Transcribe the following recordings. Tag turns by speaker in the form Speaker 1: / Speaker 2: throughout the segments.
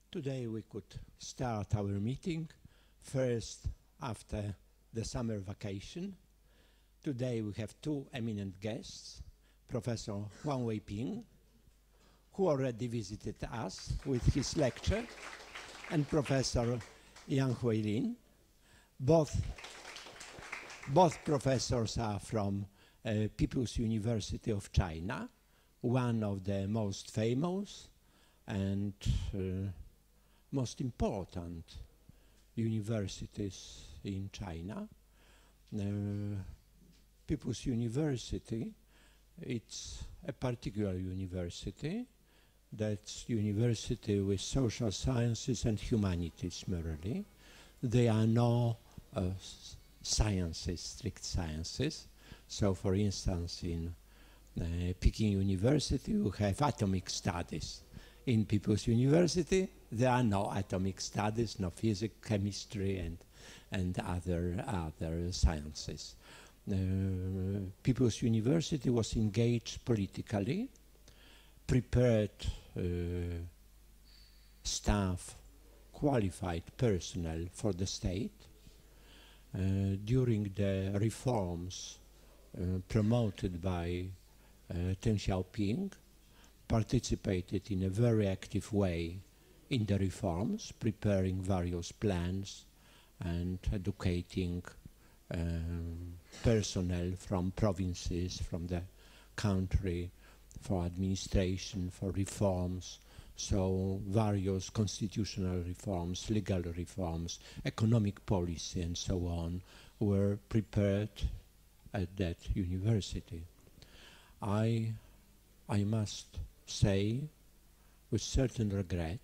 Speaker 1: Today we could start our meeting first after the summer vacation. Today we have two eminent guests, Professor Huang Weiping, who already visited us with his lecture, and Professor Yang Huilin. Both professors are from People's University of China, one of the most famous and most important universities in China. People's University, it's a particular university. That's university with social sciences and humanities merely. There are no sciences, strict sciences. So for instance, in Peking University, you have atomic studies. In People's University, there are no atomic studies, no physics, chemistry, and other sciences. People's University was engaged politically, prepared staff, qualified personnel for the state. During the reforms promoted by Deng Xiaoping, participated in a very active way in the reforms, preparing various plans and educating personnel from provinces, from the country, for administration, for reforms. So various constitutional reforms, legal reforms, economic policy, and so on were prepared at that university. I must say with certain regret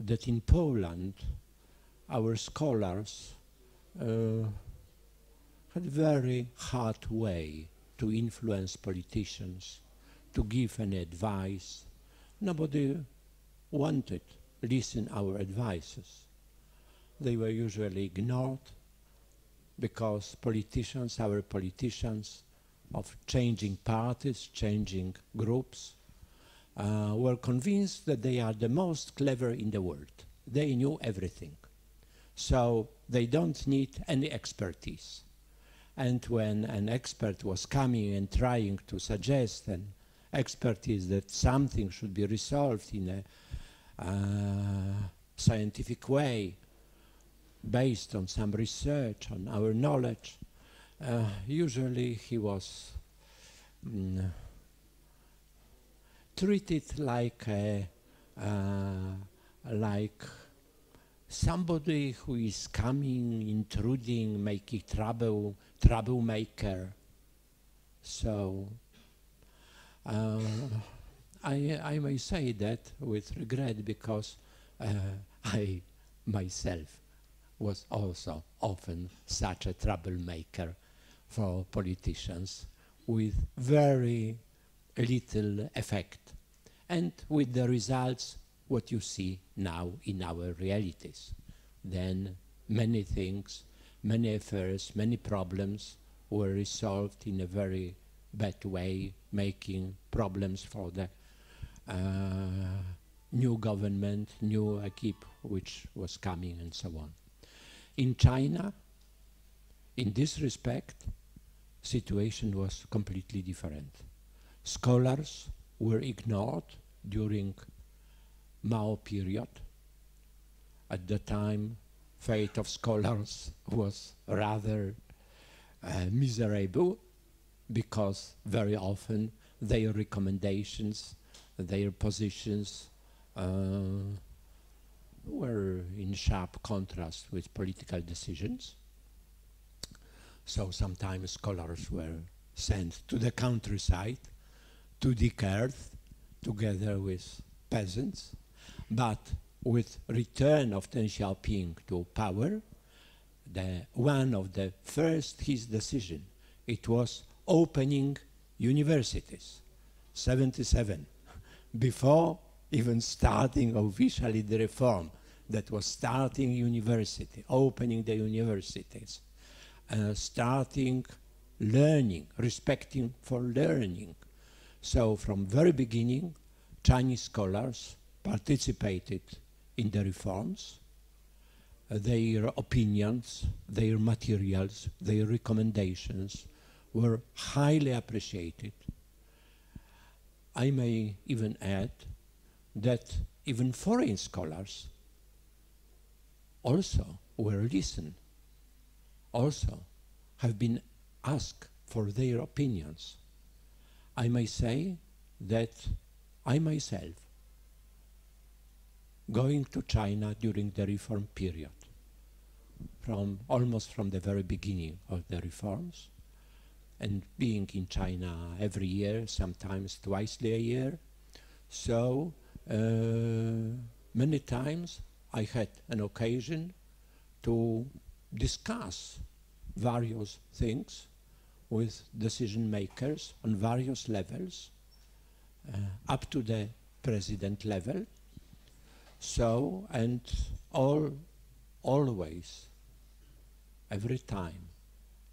Speaker 1: that in Poland our scholars had a very hard way to influence politicians, to give any advice. Nobody wanted to listen our advices. They were usually ignored because politicians, our politicians of changing parties, changing groups, were convinced that they are the most clever in the world. They knew everything. So they don't need any expertise. And when an expert was coming and trying to suggest an expertise that something should be resolved in a scientific way, based on some research, on our knowledge, usually he was treated like somebody who is coming, intruding, making troublemaker. So I may say that with regret, because I myself was also often such a troublemaker for politicians, with very little effect, and with the results what you see now in our realities. Then many things, many affairs, many problems were resolved in a very bad way, making problems for the new government, new equipe which was coming, and so on. In China, in this respect, situation was completely different. Scholars were ignored during Mao period. At the time, fate of scholars was rather miserable, because very often their recommendations, their positions were in sharp contrast with political decisions. So sometimes scholars were sent to the countryside, to dig earth, together with peasants. But with return of Deng Xiaoping to power, one of the first his decision, it was opening universities, 77, before even starting officially the reform, that was starting university, opening the universities, starting learning, respecting for learning. So from very beginning, Chinese scholars participated in the reforms. Their opinions, their materials, their recommendations were highly appreciated. I may even add that even foreign scholars also were listened, also have been asked for their opinions. I may say that I myself, going to China during the reform period, almost from the very beginning of the reforms, and being in China every year, sometimes twice a year, so many times I had an occasion to discuss various things with decision makers on various levels, up to the president level. So, and always, every time,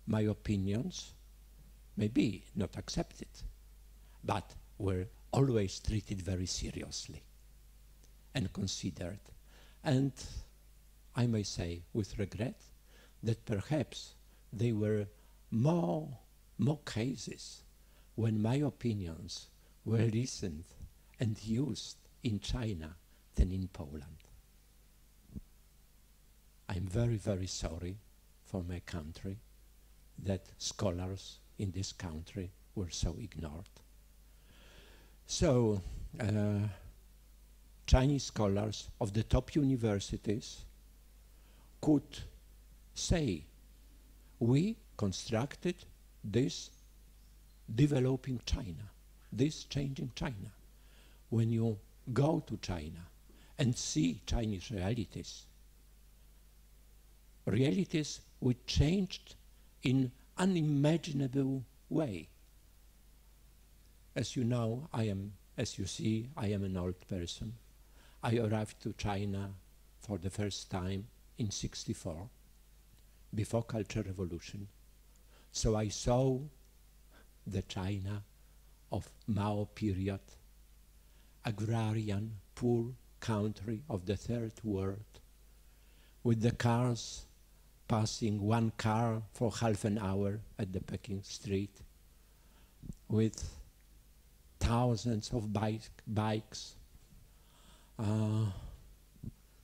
Speaker 1: my opinions may be not accepted, but were always treated very seriously and considered. And I may say with regret that perhaps there were more cases when my opinions were listened and used in China than in Poland. I'm very, very sorry for my country that scholars in this country were so ignored. So, Chinese scholars of the top universities could say, we constructed this developing China, this changing China. When you go to China and see Chinese realities which changed in unimaginable way. As you know, as you see, I am an old person. I arrived to China for the first time in '64, before Cultural Revolution. So I saw the China of Mao period, agrarian, poor country of the third world, with the cars passing one car for half an hour at the Peking street, with thousands of bikes,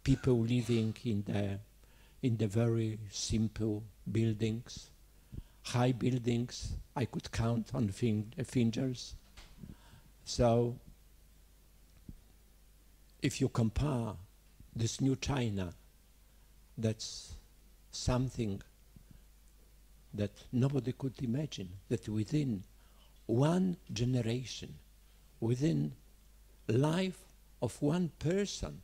Speaker 1: people living in the very simple buildings, high buildings I could count on fingers. So if you compare this new China, that's something that nobody could imagine, that within one generation, within life of one person,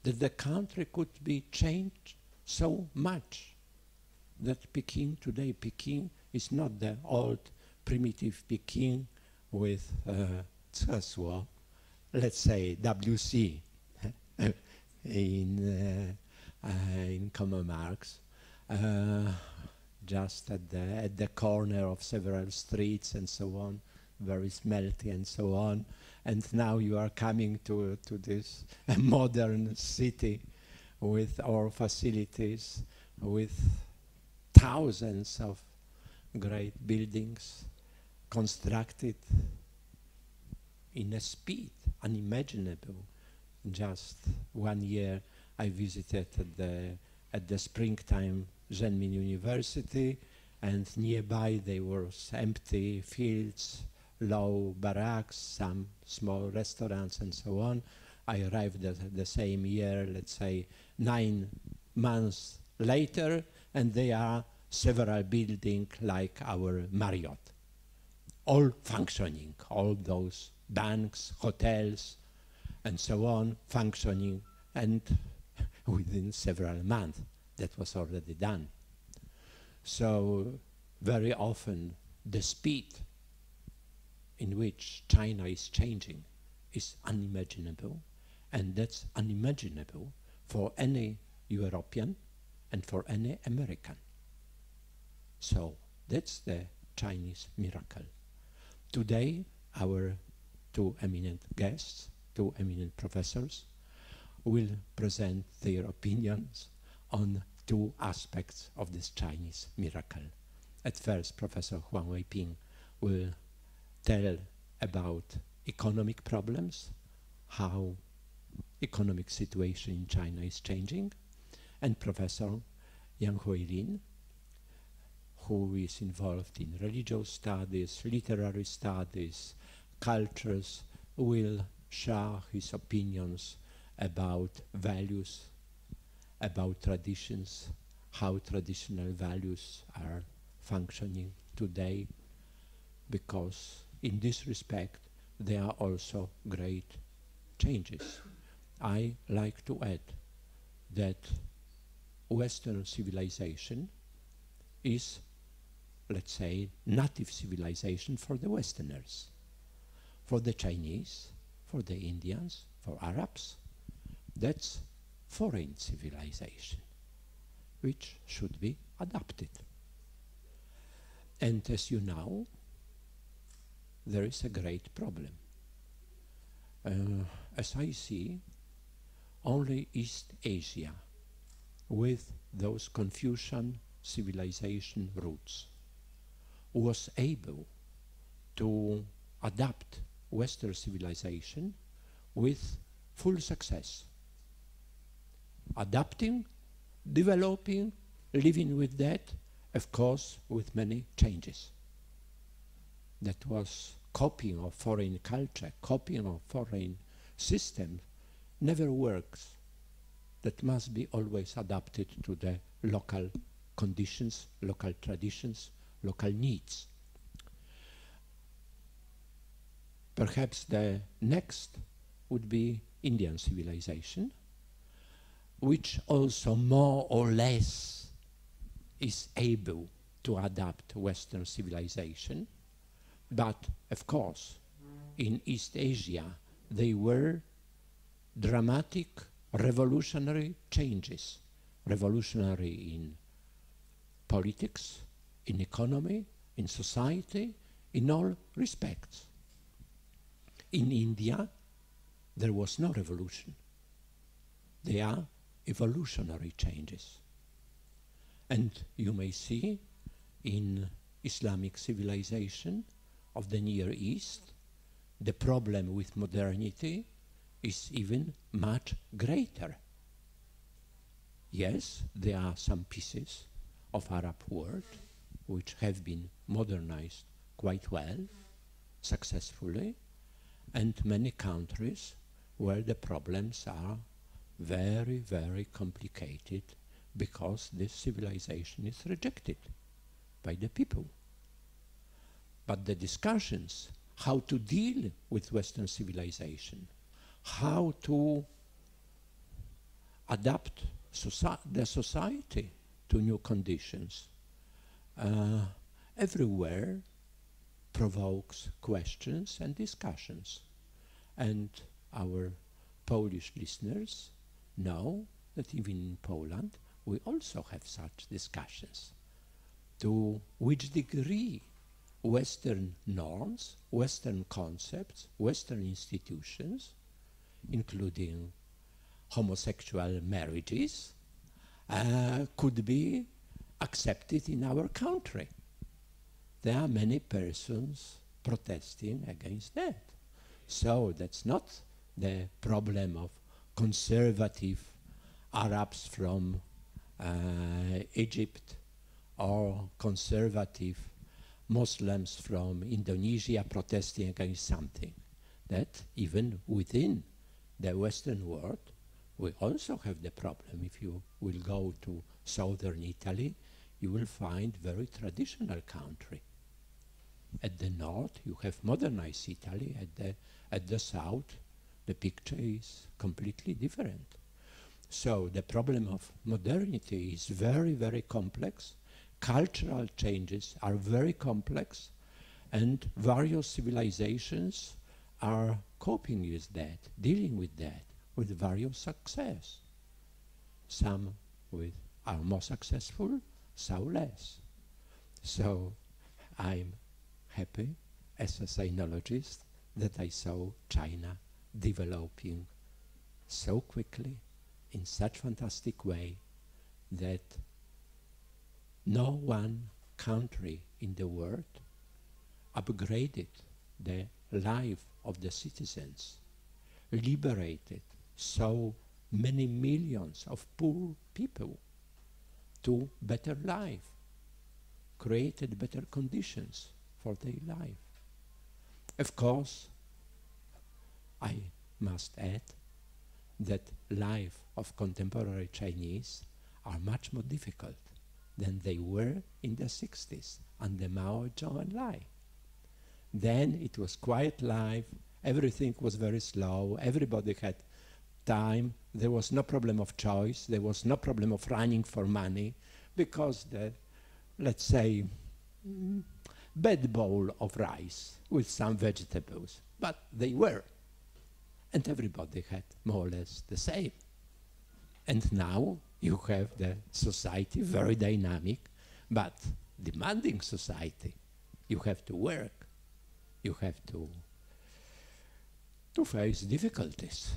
Speaker 1: that the country could be changed so much, that Peking today, Peking is not the old primitive Peking with let's say WC in common marks, just at the corner of several streets and so on, very smelty and so on. And now you are coming to this modern city with our facilities, with thousands of great buildings constructed in a speed unimaginable. Just 1 year I visited at the springtime Renmin University, and nearby there were empty fields, low barracks, some small restaurants and so on. I arrived at the same year, let's say 9 months later, and there are several buildings like our Marriott, all functioning, all those banks, hotels, and so on, functioning, and within several months that was already done. So very often the speed in which China is changing is unimaginable, and that's unimaginable for any European and for any American. So that's the Chinese miracle. Today, our two eminent guests, two eminent professors, will present their opinions on two aspects of this Chinese miracle. At first, Professor Huang Weiping will tell about economic problems, how economic situation in China is changing, and Professor Yang Huilin, who is involved in religious studies, literary studies, cultures, will share his opinions about values, about traditions, how traditional values are functioning today, because in this respect there are also great changes. I like to add that Western civilization is, let's say, native civilization for the Westerners. For the Chinese, for the Indians, for Arabs, that's foreign civilization, which should be adapted. And as you know, there is a great problem. As I see, only East Asia, with those Confucian civilization roots, was able to adapt Western civilization with full success. Adapting, developing, living with that, of course, with many changes. That was copying of foreign culture, copying of foreign system, never works. That must be always adapted to the local conditions, local traditions, local needs. Perhaps the next would be Indian civilization, which also more or less is able to adapt Western civilization. But of course, in East Asia, they were dramatic, revolutionary changes. Revolutionary in politics, in economy, in society, in all respects. In India, there was no revolution. They are evolutionary changes. And you may see in Islamic civilization of the Near East, the problem with modernity is even much greater. Yes, there are some pieces of Arab world which have been modernized quite well, successfully, and many countries where the problems are very, very complicated because this civilization is rejected by the people. But the discussions how to deal with Western civilization, how to adapt the society to new conditions, everywhere provokes questions and discussions. And our Polish listeners know that even in Poland we also have such discussions. To which degree Western norms, Western concepts, Western institutions, including homosexual marriages, could be accepted in our country. There are many persons protesting against that. So that's not the problem of conservative Arabs from Egypt or conservative Muslims from Indonesia protesting against something. That even within the Western world, we also have the problem. If you will go to southern Italy, you will find very traditional country. At the north, you have modernized Italy. At the south, the picture is completely different. So the problem of modernity is very, very complex. Cultural changes are very complex, and various civilizations are coping with that, dealing with that, with various success. Some are more successful, some less. So I'm happy as a sinologist that I saw China developing so quickly, in such fantastic way, that no one country in the world upgraded the life of the citizens, liberated so many millions of poor people to better life, created better conditions for their life. Of course, I must add that life of contemporary Chinese are much more difficult than they were in the 60s under Mao Zedong. Then it was quiet life, everything was very slow, everybody had time, there was no problem of choice, there was no problem of running for money, because the, let's say, bad bowl of rice with some vegetables, but they were. And everybody had more or less the same. And now you have the society, very dynamic, but demanding society. You have to work. You have to face difficulties.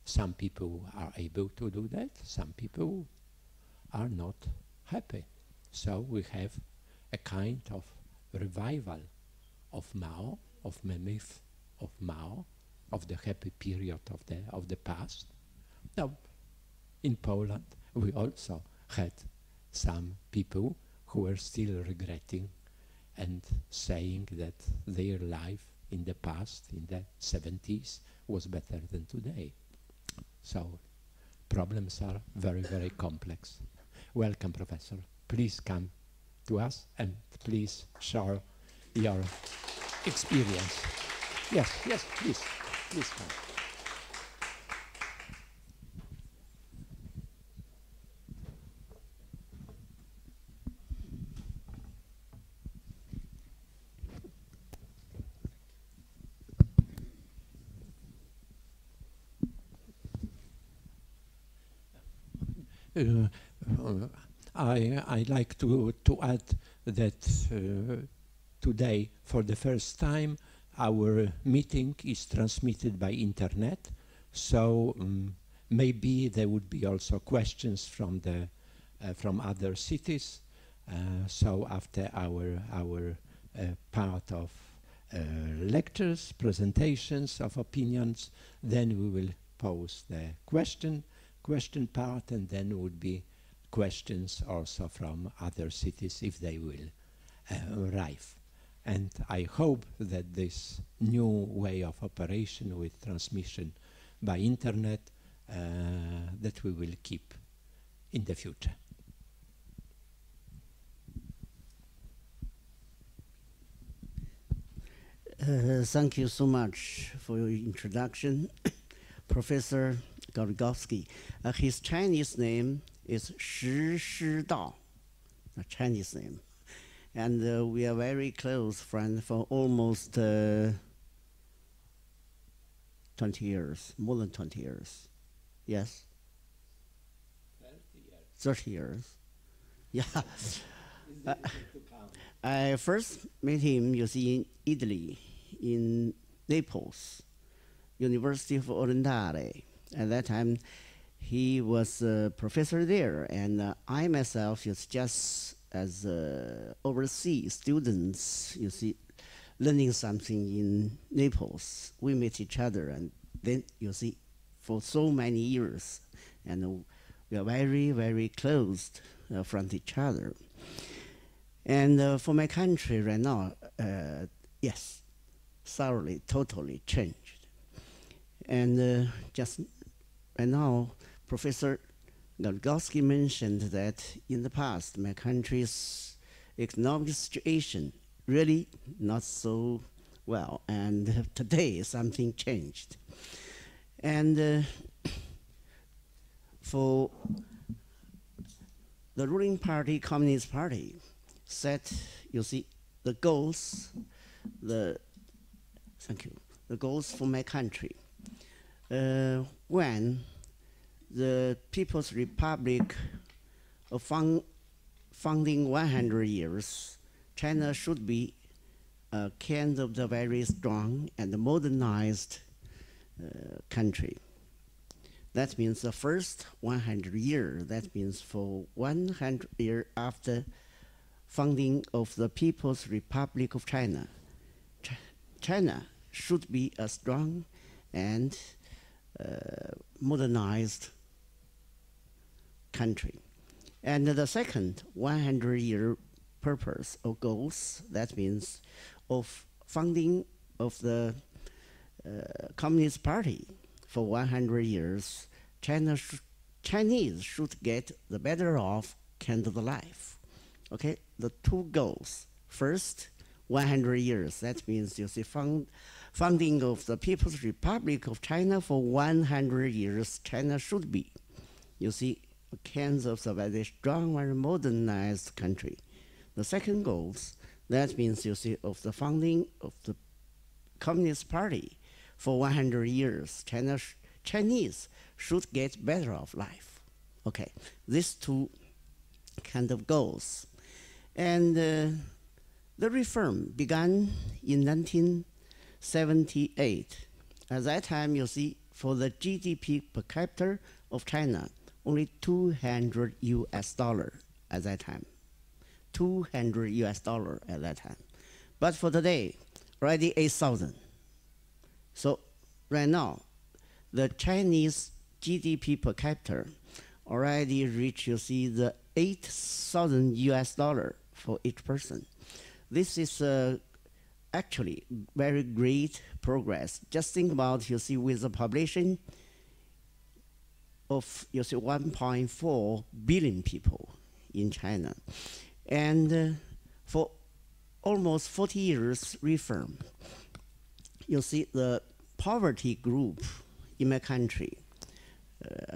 Speaker 1: Some people are able to do that. Some people are not happy. So we have a kind of revival of Mao, of the myth of Mao, of the happy period of the past. Now, in Poland, we also had some people who were still regretting and saying that their life in the past, in the 70s, was better than today. So problems are very, very complex. Welcome, Professor. Please come to us and please share your experience. Yes, yes, please. Please come. I'd like to add that today, for the first time, our meeting is transmitted by internet, so maybe there would be also questions from the from other cities. So after our part of lectures, presentations of opinions, then we will pose the question part, and then would be questions also from other cities if they will arrive. And I hope that this new way of operation with transmission by internet that we will keep in the future.
Speaker 2: Thank you so much for your introduction, Professor Gorgowski. His Chinese name is Shi Dao, a Chinese name. And we are very close friends for almost 20 years, more than 20 years. Yes? 30 years. Yeah. I first met him, you see, in Italy, in Naples, University of Orientale. At that time, he was a professor there, and I myself was just as overseas students, you see, learning something in Naples. We met each other, and then, you see, for so many years, and we are very, very close from each other. And for my country right now, yes, thoroughly, totally changed. And just right now, Professor Gorgowski mentioned that in the past, my country's economic situation really not so well, and today something changed. And for the ruling party, Communist Party, set, you see, the goals, the goals for my country. When the People's Republic of founding 100 years, China should be a kind of the very strong and modernized country. That means the first 100 years. That means for 100 years after founding of the People's Republic of China, China should be a strong and modernized country. And the second 100-year purpose or goals, that means of founding of the Communist Party for 100 years, Chinese should get the better off kind of life. Okay, the two goals. First, 100 years. That means you see founding of the People's Republic of China for 100 years. China should be, you see, a kind of a very strong and modernized country. The second goals, that means you see of the founding of the Communist Party for 100 years. Chinese should get better of life. Okay, these two kind of goals. And the reform began in 1978. At that time, you see, for the GDP per capita of China, only $200 at that time. $200 at that time. But for today, already 8,000. So right now, the Chinese GDP per capita already reached, you see, the $8,000 for each person. This is actually very great progress. Just think about, you see, with a population of, you see, 1.4 billion people in China. And for almost 40 years reform, you see the poverty group in my country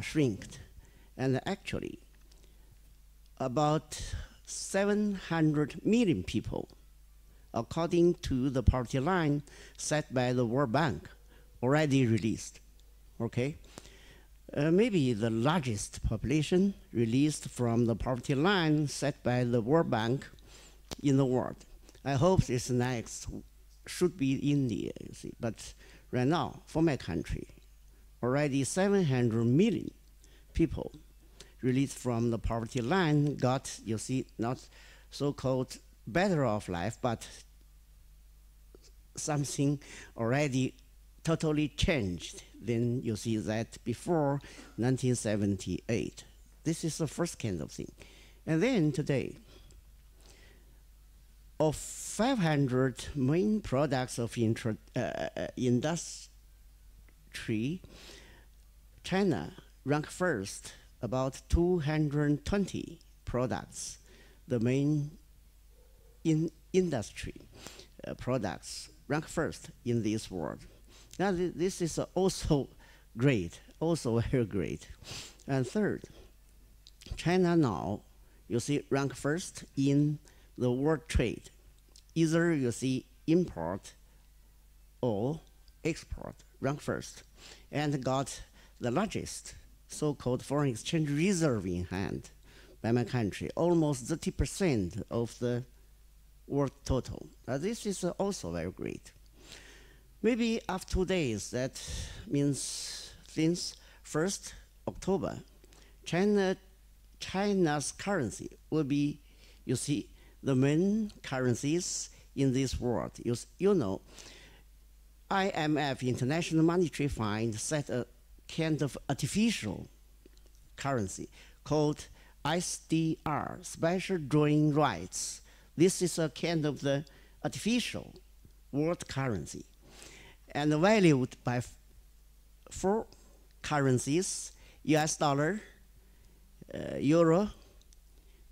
Speaker 2: shrinked. And actually, about 700 million people, according to the poverty line set by the World Bank, already released. Okay? Maybe the largest population released from the poverty line set by the World Bank in the world. I hope this next should be India, you see. But right now, for my country, already 700 million people released from the poverty line got, you see, not so-called better off life, but something already totally changed. Then you see that before 1978. This is the first kind of thing. And then today, of 500 main products of industry, China ranked first, about 220 products, the main industry products ranked first in this world. Now this is also great, also very great. And third, China now, you see, ranked first in the world trade. Either you see import or export, ranked first, and got the largest so-called foreign exchange reserve in hand by my country, almost 30% of the world total. This is also very great. Maybe after 2 days, that means since 1st October, China's currency will be, you see, the main currencies in this world. You know, IMF, International Monetary Fund, set a kind of artificial currency called SDR, Special Drawing Rights. This is a kind of the artificial world currency, and valued by 4 currencies: US dollar, euro,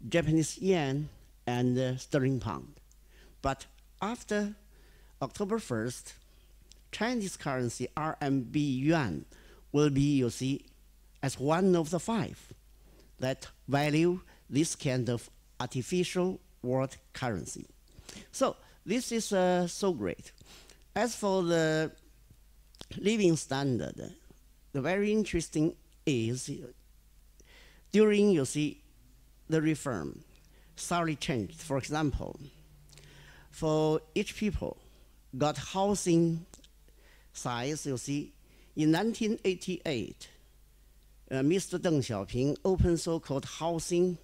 Speaker 2: Japanese yen, and sterling pound. But after October 1st, Chinese currency RMB yuan will be, you see, as one of the 5 that value this kind of artificial world currency. So this is so great. As for the living standard, the very interesting is during, you see, the reform, thoroughly changed. For example, for each people got housing size, you see, in 1988, Mr. Deng Xiaoping opened so-called housing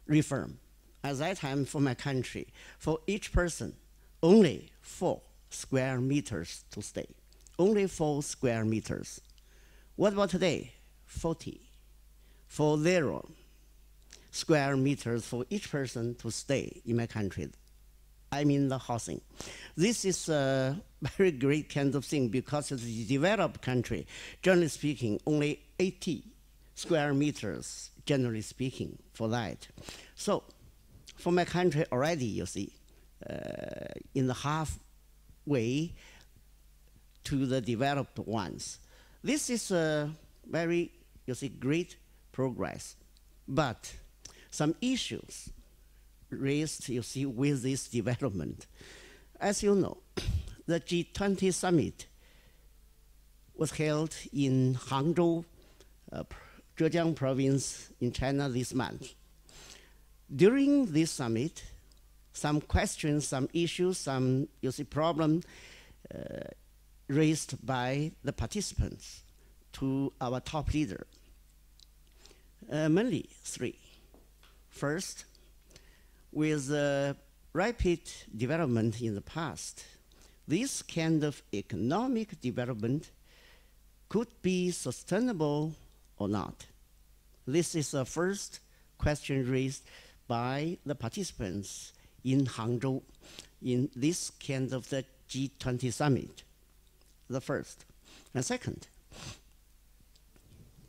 Speaker 2: reform. At that time, for my country, for each person, only 4 square meters to stay. Only 4 square meters. What about today? 40 square meters for each person to stay in my country. I mean the housing. This is a very great kind of thing because it's a developed country. Generally speaking, only 80 square meters, generally speaking, for that. So, for my country already, you see, in the halfway to the developed ones. This is a very, you see, great progress. But some issues raised, you see, with this development. As you know, the G20 summit was held in Hangzhou, Zhejiang province in China this month. During this summit, some questions, some issues, some, you see, problems raised by the participants to our top leader. Mainly 3. First, with rapid development in the past, this kind of economic development could be sustainable or not. This is the first question raised by the participants in Hangzhou in this kind of the G20 summit. The first. And second,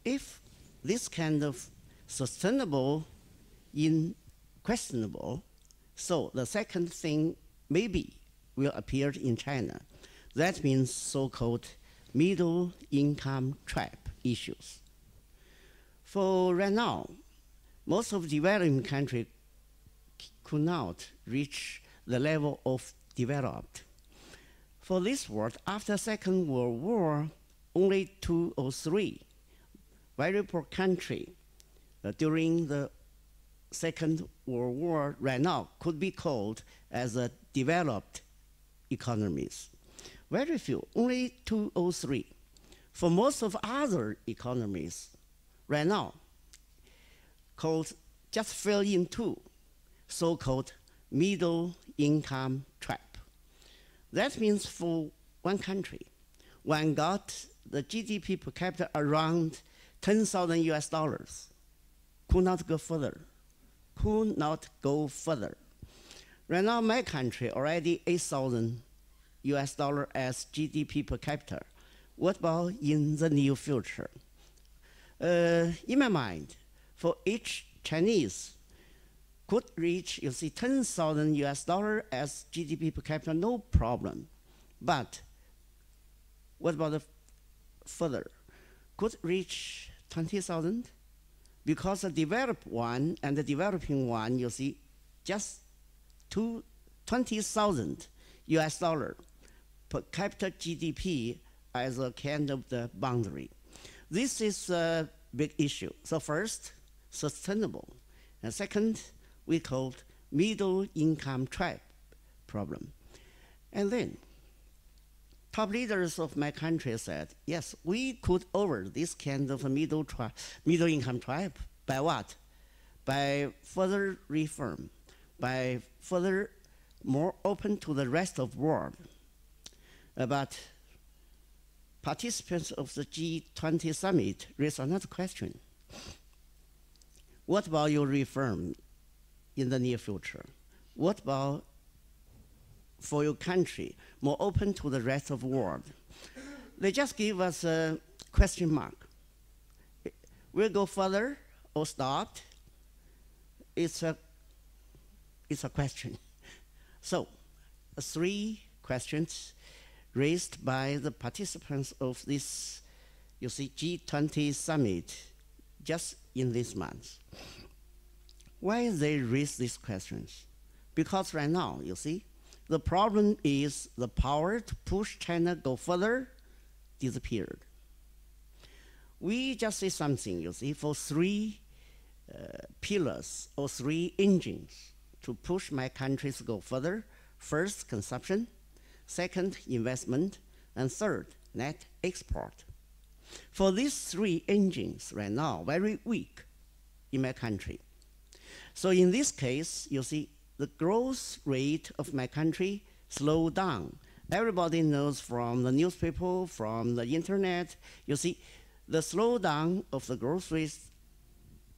Speaker 2: if this kind of sustainable in questionable, so the second thing maybe will appear in China. That means so-called middle income trap issues. For right now, most of developing countries could not reach the level of developed. For this world, after Second World War, only 2 or 3 very poor countries during the Second World War right now could be called as a developed economies. Very few, only 2 or 3. For most of other economies right now, called just fell into so-called middle income trap. That means for one country, when got the GDP per capita around 10,000 US dollars, could not go further, could not go further. Right now, my country already 8,000 US dollar as GDP per capita. What about in the near future? In my mind, for each Chinese could reach, you see, 10,000 US dollar as GDP per capita, no problem. But what about the further? Could reach 20,000? Because the developed one and the developing one, you see, just 20,000 US dollar per capita GDP as a kind of the boundary. This is a big issue. So first, sustainable. And second, we called middle income trap problem. And then, top leaders of my country said, yes, we could over this kind of a middle income trap by what? By further reform, by further more open to the rest of the world. But participants of the G20 summit raised another question. What about your reform in the near future? What about for your country more open to the rest of the world? They just give us a question mark. We'll go further or stop? It's a question. So, 3 questions raised by the participants of this, you see, G20 summit just in this month. Why they raise these questions? Because right now, you see, the problem is the power to push China go further disappeared. We just say something, you see, for 3 pillars or 3 engines to push my countries to go further. First, consumption. Second, investment. And third, net export. For these three engines right now, very weak in my country. So in this case, you see, the growth rate of my country slowed down. Everybody knows from the newspaper, from the internet, you see, the slowdown of the growth rate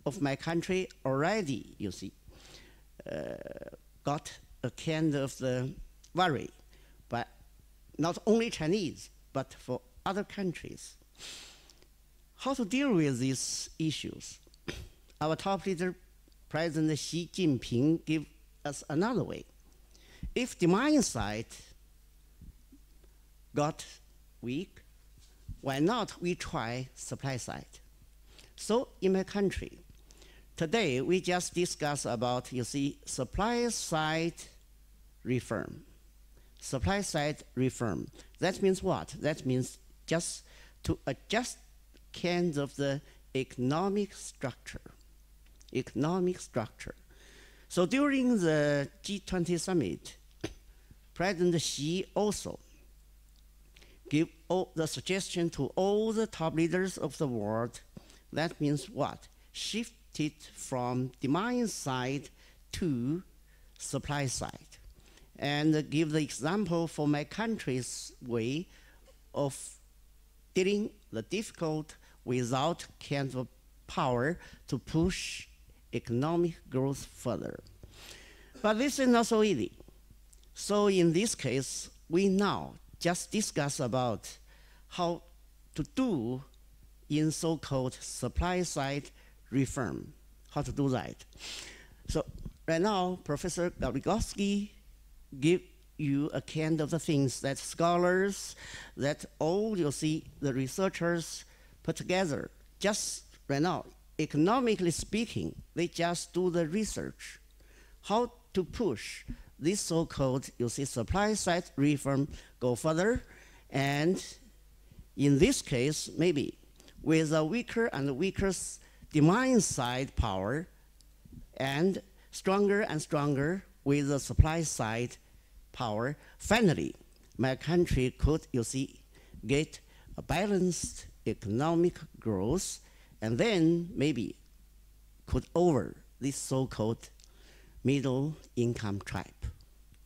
Speaker 2: of my country already, you see, got a kind of the worry, but not only Chinese, but for other countries. How to deal with these issues? Our top leader, President Xi Jinping, gave us another way. If demand side got weak, why not we try supply side? So in my country, today we just discuss about, you see, supply side reform. Supply side reform. That means what? That means just to adjust kinds of the economic structure. Economic structure. So during the G20 summit, President Xi also gave all the suggestion to all the top leaders of the world. That means what? Shifted from demand side to supply side. And give the example for my country's way of dealing the difficult without kind of power to push economic growth further. But this is not so easy. So in this case, we now just discuss about how to do in so-called supply side reform, how to do that. So right now, Professor Gabrygovsky give you a kind of the things that scholars, that all you see the researchers put together. Just right now, economically speaking, they just do the research. How to push this so-called, you see, supply side reform go further, and in this case, maybe with a weaker and weaker demand side power, and stronger with the supply side power, finally, my country could, you see, get a balanced economic growth, and then maybe could over this so-called middle income tribe.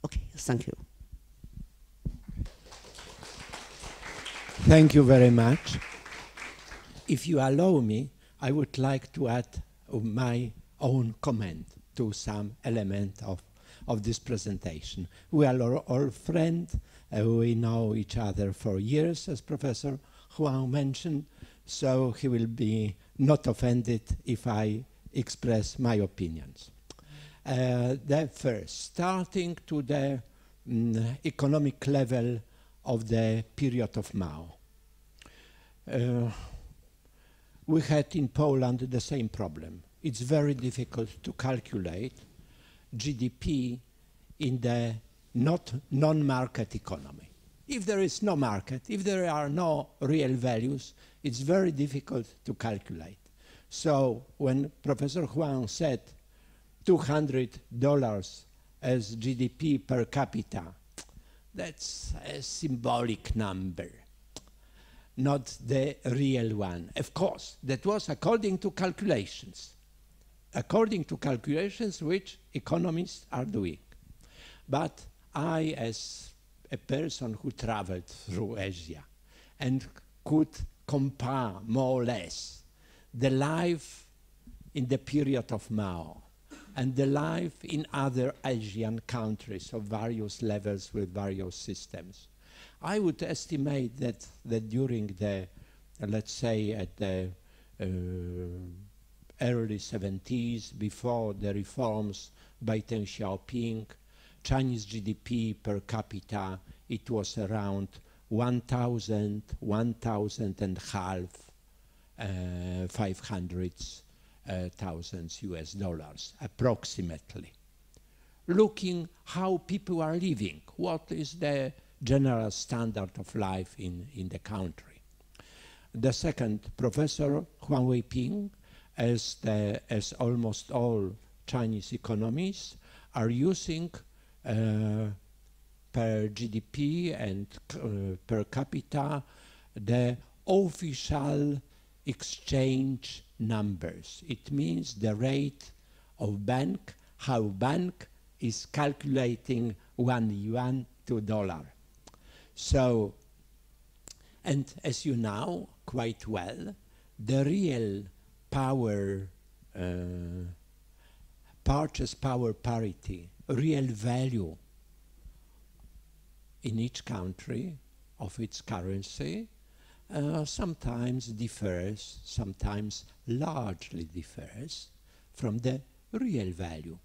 Speaker 2: Okay, thank you.
Speaker 1: Thank you very much. If you allow me, I would like to add my own comment to some element of this presentation. We are all friends. We know each other for years, as Professor Huang mentioned, so he will be not offended if I express my opinions. The first, starting to the economic level of the period of Mao. We had in Poland the same problem. It's very difficult to calculate GDP in the non-market economy. If there is no market, if there are no real values, it's very difficult to calculate. So when Professor Huang said $200 as GDP per capita, that's a symbolic number, not the real one. Of course, that was according to calculations which economists are doing. But I, as a person who traveled through Asia and could compare more or less the life in the period of Mao and the life in other Asian countries of various levels with various systems, I would estimate that during the, let's say, at the early 70s, before the reforms by Deng Xiaoping, Chinese GDP per capita, it was around 1,000 and half, 500,000 US dollars, approximately. Looking how people are living, what is the general standard of life in the country. The second, Professor Huang Weiping, as almost all Chinese economists, are using per GDP and per capita the official exchange numbers. It means the rate of bank, how bank is calculating 1 yuan to dollar. So, and as you know quite well, the real power, purchase power parity, real value in each country of its currency sometimes differs, sometimes largely differs from the real value.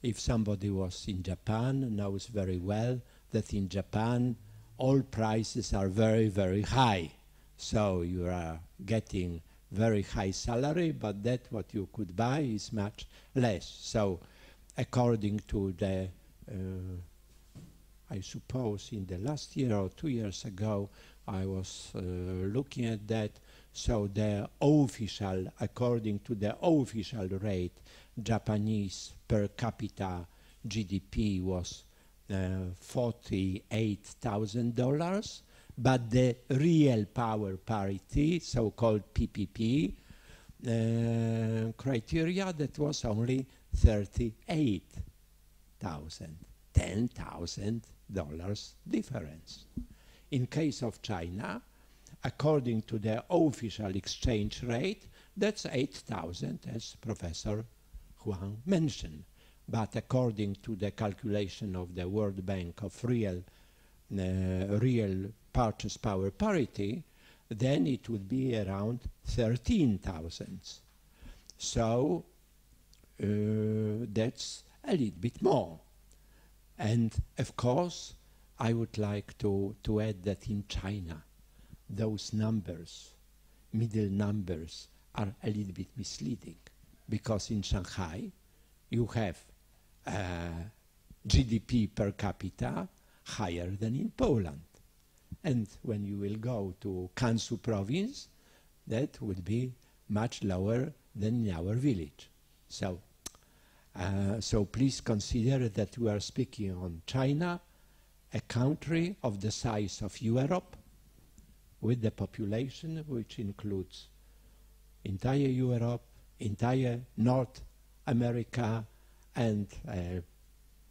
Speaker 1: If somebody was in Japan, knows very well that in Japan all prices are very, very high. So you are getting very high salary, but that what you could buy is much less. So according to the, I suppose in the last year or 2 years ago, I was looking at that. So the official, according to the official rate, Japanese per capita GDP was $48,000, but the real power parity, so-called PPP criteria, that was only $38,000, $10,000 difference. In case of China, according to the official exchange rate, that's 8,000, as Professor Huang mentioned. But according to the calculation of the World Bank of real purchase power parity, then it would be around 13,000. So that's a little bit more. And of course, I would like to add that in China, those numbers, middle numbers, are a little bit misleading, because in Shanghai you have GDP per capita higher than in Poland. And when you will go to Gansu province, that would be much lower than in our village. So, so please consider that we are speaking on China, a country of the size of Europe, with the population which includes entire Europe, entire North America, and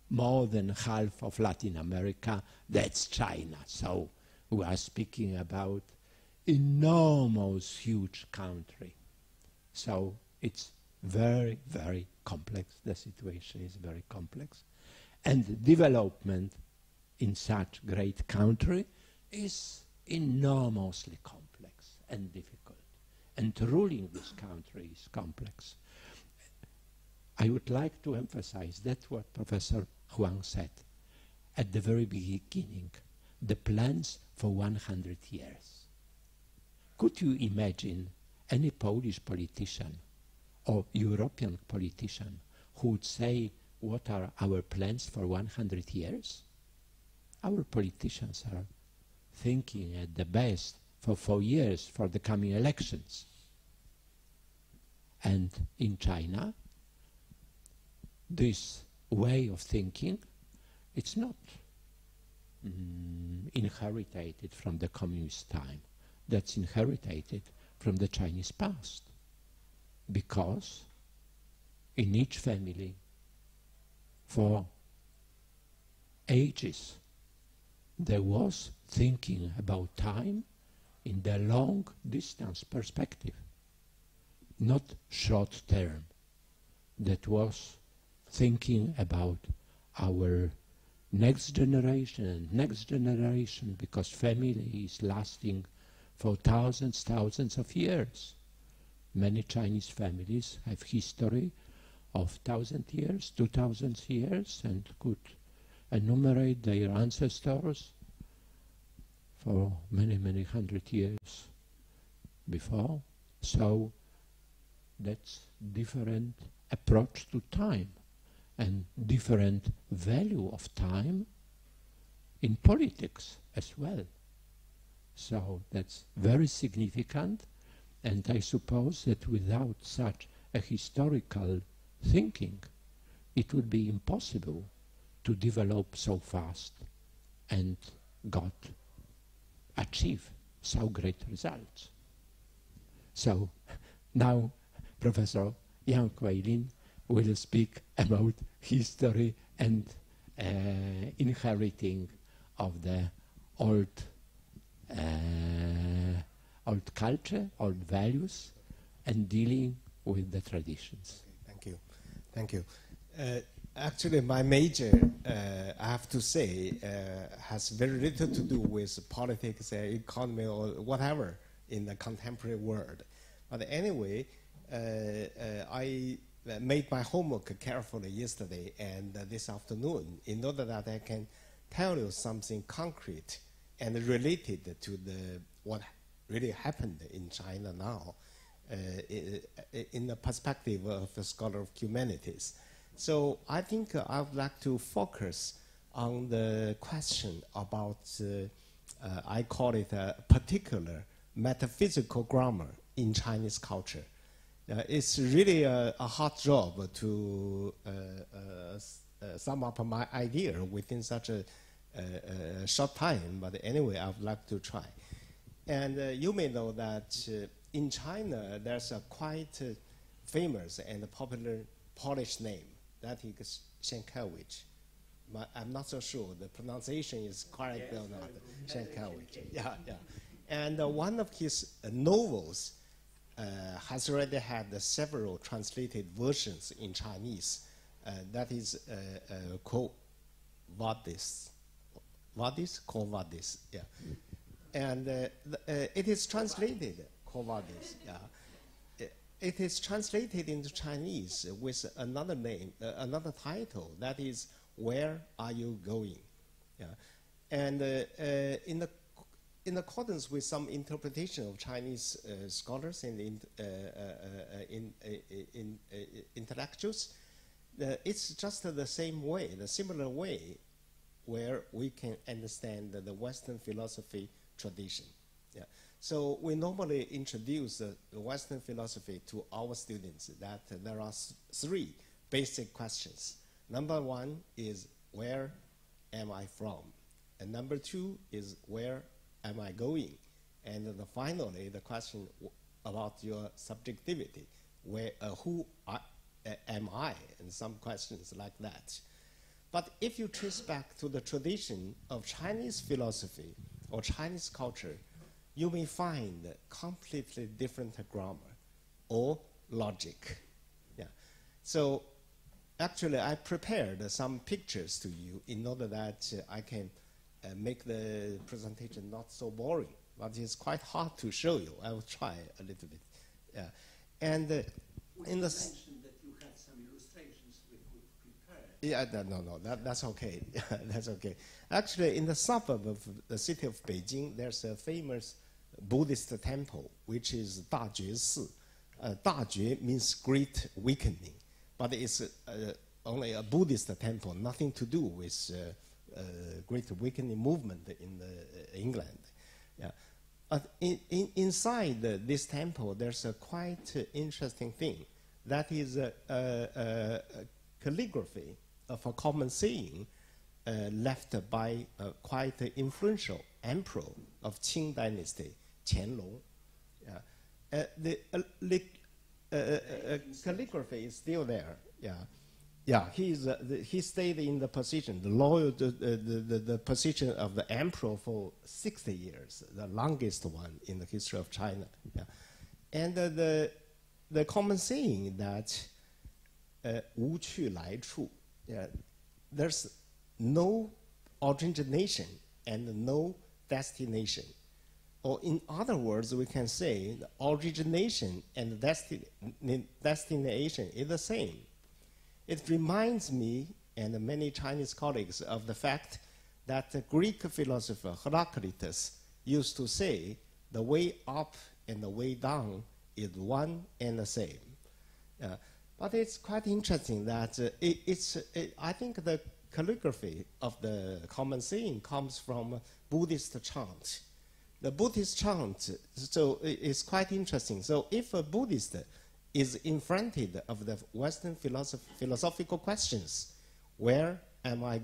Speaker 1: more than half of Latin America. That's China. So we are speaking about enormous, huge country. So it's very, very complex. The situation is very complex. And development in such great country is enormously complex and difficult. And ruling this country is complex. I would like to emphasize that what Professor Huang said at the very beginning, the plans for 100 years. Could you imagine any Polish politician or European politician who would say, what are our plans for 100 years? Our politicians are thinking at the best for 4 years for the coming elections. And in China, this way of thinking, it's not inherited from the communist time. That's inherited from the Chinese past. Because in each family, for ages, there was thinking about time in the long distance perspective, not short term. That was thinking about our next generation and next generation, because family is lasting for thousands of years. Many Chinese families have history of 1,000 years, 2,000 years, and could enumerate their ancestors for many, many hundred years before. So that's different approach to time and different value of time in politics as well. So that's very significant, and I suppose that without such a historical thinking, it would be impossible to develop so fast and achieve so great results. So now Professor Yang Kuai-Lin will speak about history and inheriting of the old culture, old values, and dealing with the traditions.
Speaker 3: Okay, thank you. Actually, my major, I have to say, has very little to do with politics, economy, or whatever in the contemporary world. But anyway, I made my homework carefully yesterday and this afternoon in order that I can tell you something concrete and related to what really happened in China now in the perspective of a scholar of humanities. So I think I would like to focus on the question about, I call it a particular metaphysical grammar in Chinese culture. It's really a hard job to sum up my idea within such a short time, but anyway, I would like to try. And you may know that in China, there's a quite famous and popular Polish name, that is Sienkiewicz. I'm not so sure the pronunciation is correct or not. Sienkiewicz, yeah. And one of his novels has already had several translated versions in Chinese. That is Quo Vadis. Quo Vadis, yeah. And it is translated, Quo Vadis, yeah. It is translated into Chinese with another name, another title, that is, Where Are You Going? Yeah. And in accordance with some interpretation of Chinese scholars and intellectuals, it's just the same way, the similar way where we can understand the Western philosophy tradition. Yeah. So we normally introduce the Western philosophy to our students that there are three basic questions. Number one is, where am I from? And number two is, where am I going? And finally, the question about your subjectivity, who am I? And some questions like that. But if you trace back to the tradition of Chinese philosophy or Chinese culture, you may find completely different grammar or logic. Yeah. So actually, I prepared some pictures to you in order that I can make the presentation not so boring, but it's quite hard to show you. I will try a little bit. Yeah. And in the...
Speaker 1: that you had some illustrations we could prepare.
Speaker 3: Yeah, no, that's okay. That's okay. Actually, in the suburb of the city of Beijing, there's a famous Buddhist temple, which is Dajue Si. Dajue means great awakening, but it's only a Buddhist temple, nothing to do with great awakening movement in England. Yeah. But inside this temple, there's a quite interesting thing. That is a calligraphy of a common saying left by a quite influential emperor of Qing dynasty, Qianlong. Yeah. The calligraphy is still there. Yeah. Yeah, he stayed in the position, the position of the emperor for 60 years, the longest one in the history of China. Yeah. And the common saying that 无去来处, yeah, there's no origination and no destination. Or in other words, we can say the origination and destination is the same. It reminds me and many Chinese colleagues of the fact that the Greek philosopher Heraclitus used to say the way up and the way down is one and the same. But it's quite interesting that I think the calligraphy of the common saying comes from Buddhist chant. The Buddhist chant, so it's quite interesting. So if a Buddhist is in front of the Western philosophical questions, where am I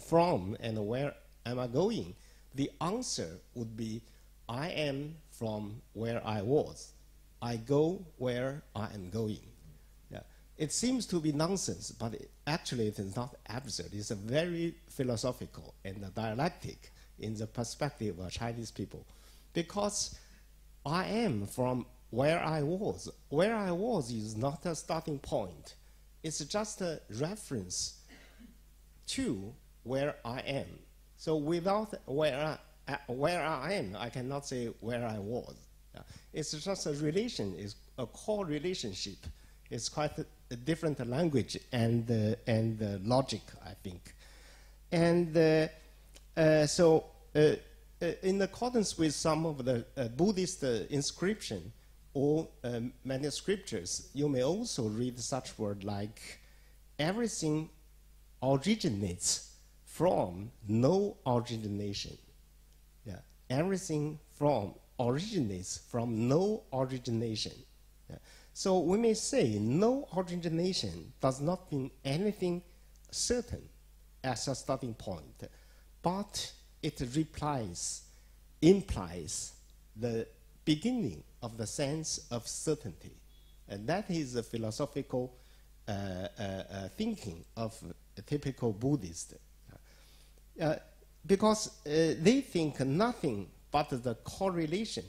Speaker 3: from and where am I going? the answer would be, I am from where I was. I go where I am going. Yeah. It seems to be nonsense, but actually it is not absurd. It's a very philosophical and dialectic in the perspective of Chinese people. Because I am from where I was. Where I was is not a starting point. It's just a reference to where I am. So without where I am, I cannot say where I was. It's just a relation, it's a core relationship. It's quite a different language and logic, I think. And in accordance with some of the Buddhist inscription or many scriptures, you may also read such word like, everything originates from no origination. Yeah. Everything originates from no origination. Yeah. So we may say no origination does not mean anything certain as a starting point, but it implies the beginning of the sense of certainty. And that is the philosophical thinking of a typical Buddhist. Because they think nothing but the correlation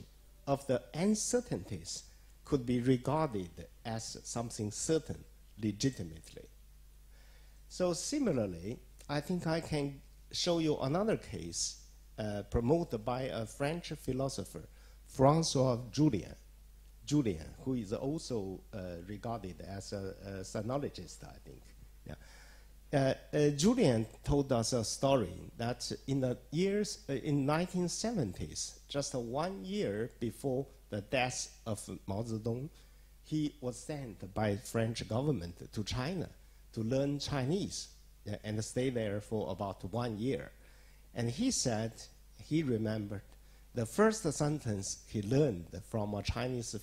Speaker 3: of the uncertainties could be regarded as something certain legitimately. So similarly, I think I can show you another case promoted by a French philosopher, François Julien, who is also regarded as a sinologist, I think. Yeah. Julien told us a story that in the years, in 1970s, just 1 year before the death of Mao Zedong, he was sent by French government to China to learn Chinese and stay there for about 1 year. And he said he remembered the first sentence he learned from a Chinese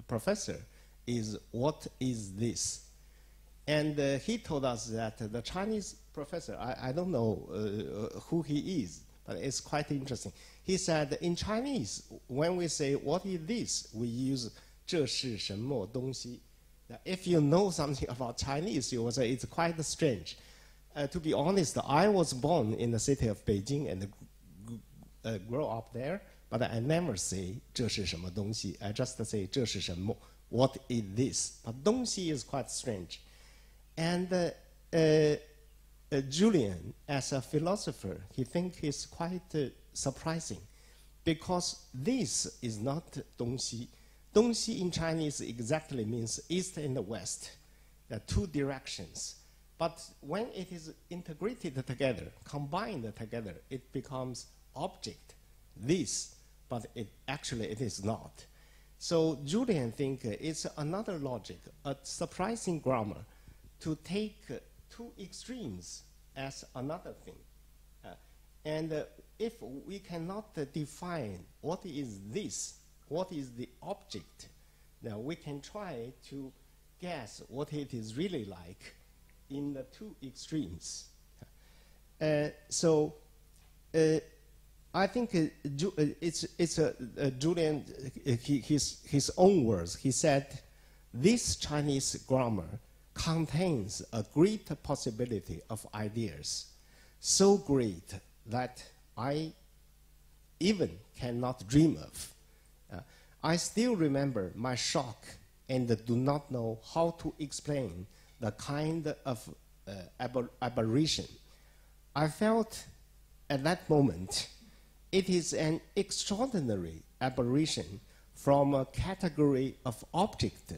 Speaker 3: professor is, "What is this?" And he told us that the Chinese professor, I don't know who he is, but it's quite interesting. He said, in Chinese, when we say, "What is this?" we use 这是什么东西. Now, if you know something about Chinese, you will say it's quite strange. To be honest, I was born in the city of Beijing and grew up there, but I never say 这是什么东西. I just say 这是什么, what is this? But 东西 is quite strange. And Julien, as a philosopher, he thinks it's quite surprising because this is not 东西. 东西 in Chinese exactly means east and west. There are two directions. But when it is integrated together, combined together, it becomes object, this, but it is not. So Julien thinks it's another logic, a surprising grammar, to take two extremes as another thing. And if we cannot define what is this, what is the object, now we can try to guess what it is really like in the two extremes. I think it's Julien, his own words. He said, this Chinese grammar contains a great possibility of ideas, so great that I even cannot dream of. I still remember my shock and do not know how to explain the kind of aberration. I felt at that moment it is an extraordinary aberration from a category of object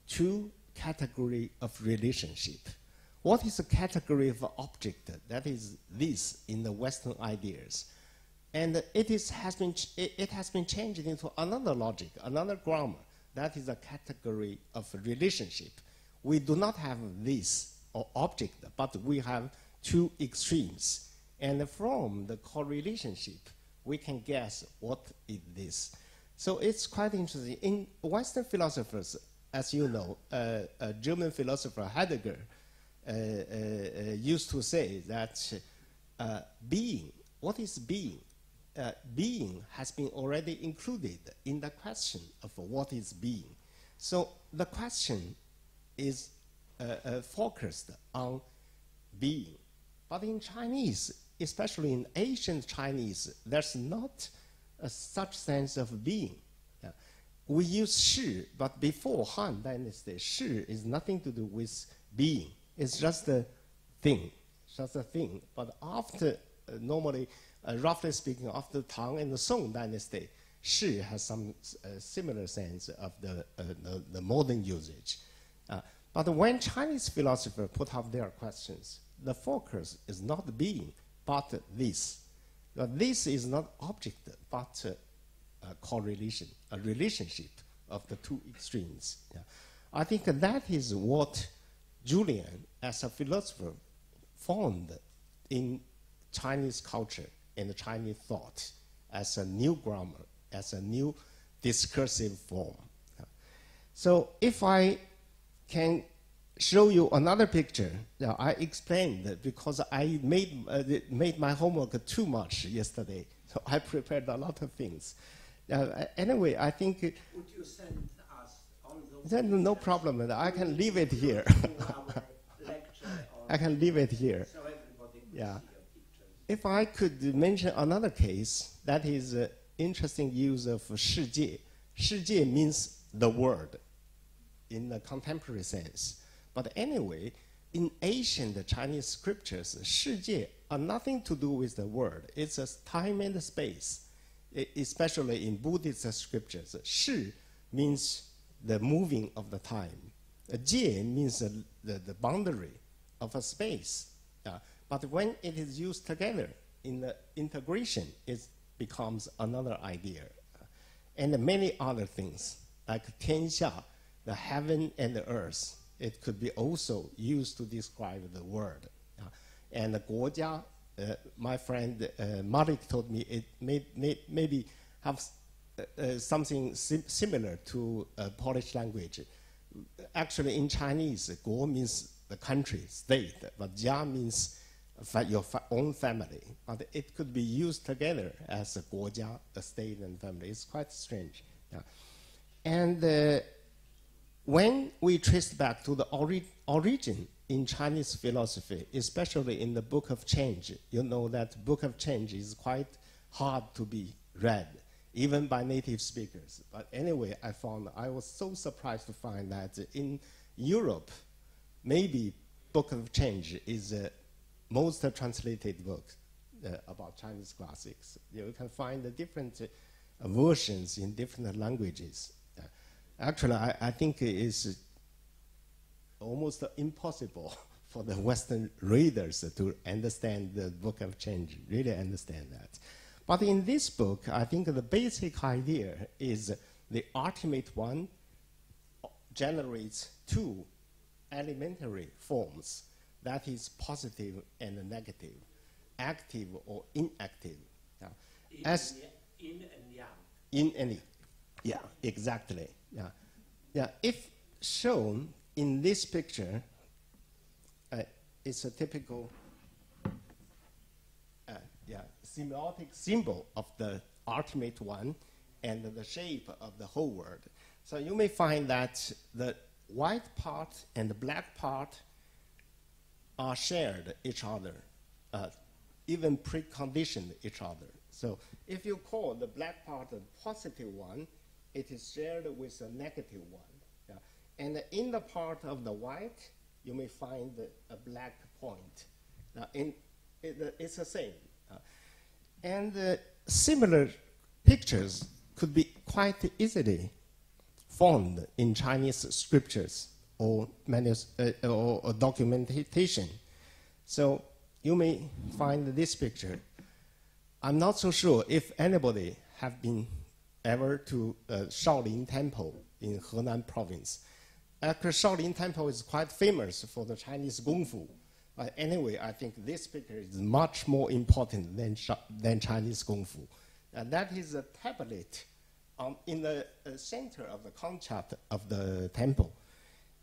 Speaker 3: to category of relationship. What is a category of object? That is this in the Western ideas. And it has been changed into another logic, another grammar. That is a category of relationship. We do not have this or object, but we have two extremes. And from the correlationship, we can guess what is this. So it's quite interesting. In Western philosophers, as you know, a German philosopher, Heidegger, used to say that being, what is being? being has been already included in the question of what is being. So the question is focused on being. But in Chinese, especially in ancient Chinese, there's not such sense of being. We use shi, but before Han Dynasty, shi is nothing to do with being. It's just a thing, But after, normally, roughly speaking, after Tang and the Song Dynasty, shi has some similar sense of the modern usage. But when Chinese philosophers put up their questions, the focus is not being, but this. This is not object, but a correlation, a relationship of the two extremes. I think that is what Julian, as a philosopher, found in Chinese culture and Chinese thought as a new grammar, as a new discursive form. So if I can show you another picture, I explained that because I made my homework too much yesterday, so I prepared a lot of things. Anyway, I think...
Speaker 1: Would you send us all those...
Speaker 3: Then no problem, I can leave it here. I can leave it here.
Speaker 1: So everybody could see
Speaker 3: Yeah.
Speaker 1: your pictures.
Speaker 3: If I could mention another case, that is interesting use of 世界. 世界 means the world in the contemporary sense. But anyway, in ancient Chinese scriptures, 世界 are nothing to do with the world. It's a time and space, especially in Buddhist scriptures. 世 means the moving of the time. 界 means the boundary of a space. But when it is used together in the integration, it becomes another idea. And many other things, like 天下, the heaven and the earth, it could be also used to describe the world. And 国家, my friend Malik told me it maybe have something similar to Polish language. Actually, in Chinese, 国 means the country, state, but 家 means your own family. But it could be used together as a 国家, the state and family. It's quite strange. And when we trace back to the origin in Chinese philosophy, especially in the Book of Change, you know that Book of Change is quite hard to be read, even by native speakers. But anyway, I was so surprised to find that in Europe, maybe Book of Change is the most translated book about Chinese classics. You can find the different versions in different languages. Actually, I think it is almost impossible for the Western readers to understand the Book of Change, really understand that. But in this book, I think the basic idea is the ultimate one generates two elementary forms, that is positive and negative, active or inactive.
Speaker 1: In and yang.
Speaker 3: In and yeah, exactly. Yeah. If shown in this picture, it's a typical semiotic symbol of the ultimate one and the shape of the whole world. So you may find that the white part and the black part are shared each other, even preconditioned each other. So if you call the black part the positive one, it is shared with a negative one. And in the part of the white, you may find a black point. Now, it's the same. And similar pictures could be quite easily found in Chinese scriptures or documentation. So you may find this picture. I'm not so sure if anybody have been ever to Shaolin Temple in Henan province. Actually, Shaolin Temple is quite famous for the Chinese Kung Fu. But anyway, I think this picture is much more important than Chinese Kung Fu. That is a tablet in the center of the concept of the temple.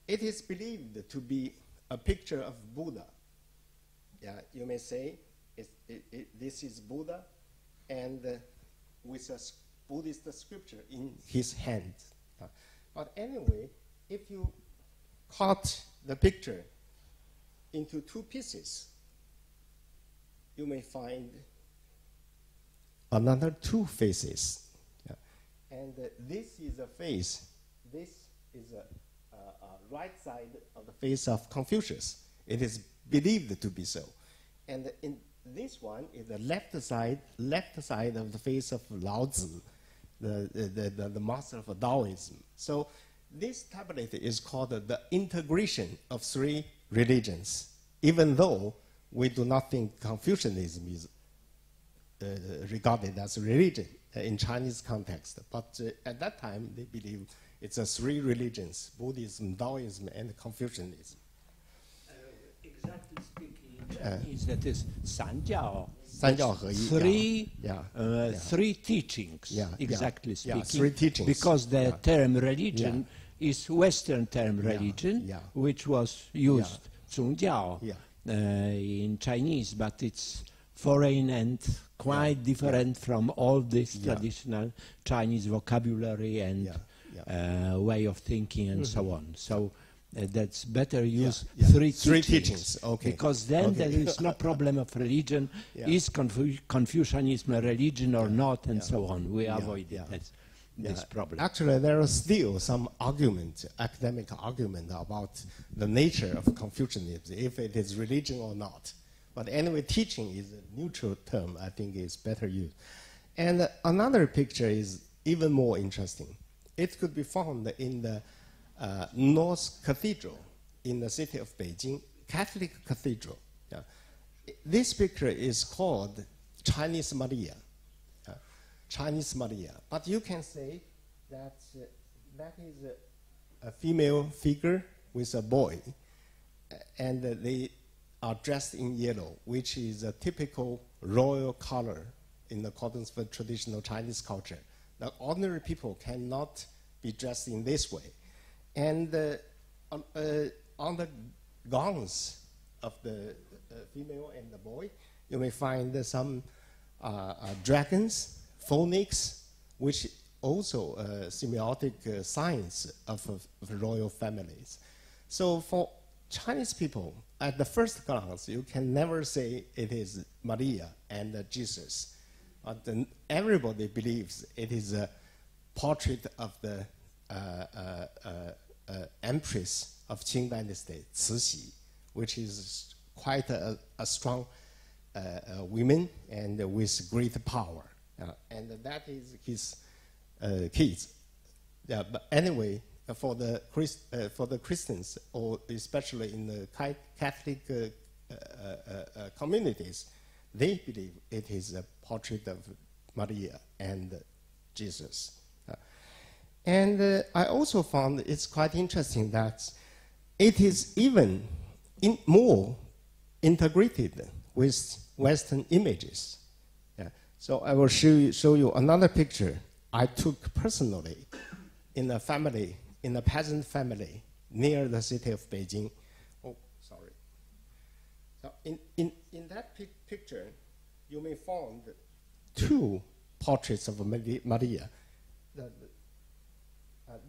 Speaker 3: It is believed to be a picture of Buddha. You may say this is Buddha, and with a Buddhist scripture in his hand. But anyway, if you cut the picture into two pieces, you may find another two faces. And this is a face. This is a right side of the face of Confucius. It is believed to be so. And in this one is the left side of the face of Lao Tzu, the master of Taoism. So this tablet is called the integration of three religions, even though we do not think Confucianism is regarded as a religion in Chinese context. But at that time, they believe it's a three religions: Buddhism, Taoism, and Confucianism.
Speaker 1: Exactly speaking, in Chinese, that is 三教,
Speaker 3: 三教合一,
Speaker 1: three teachings, exactly speaking.
Speaker 3: Three teachings.
Speaker 1: Because the term religion is Western term religion, which was used 宗教 in Chinese, but it's foreign and quite different from all this traditional Chinese vocabulary and way of thinking and so on. So that's better use three teachings.
Speaker 3: Okay.
Speaker 1: Because then there is no problem of religion. Is Confucianism a religion or not, and so on. We avoid this problem.
Speaker 3: Actually, there is still some argument, academic argument about the nature of Confucianism, if it is religion or not. But anyway, teaching is a neutral term. I think is better used. And another picture is even more interesting. It could be found in the North Cathedral in the city of Beijing, Catholic Cathedral. This picture is called Chinese Maria. Chinese Maria. But you can say that that is a female figure with a boy, and they are dressed in yellow, which is a typical royal color in accordance with traditional Chinese culture. The ordinary people cannot be dressed in this way. And on the gowns of the female and the boy, you may find some dragons, phoenix, which also semiotic signs of royal families. So for Chinese people, at the first glance, you can never say it is Maria and Jesus. Everybody believes it is a portrait of the Empress of Qing Dynasty, Cixi, which is quite a strong woman and with great power. And that is his kids. But anyway, for the Christians, or especially in the Catholic communities, they believe it is a portrait of Maria and Jesus. And I also found it's quite interesting that it is even more integrated with Western images. So I will show you another picture I took personally in a family, in a peasant family near the city of Beijing. Oh, sorry. So in that picture, you may find two portraits of Maria.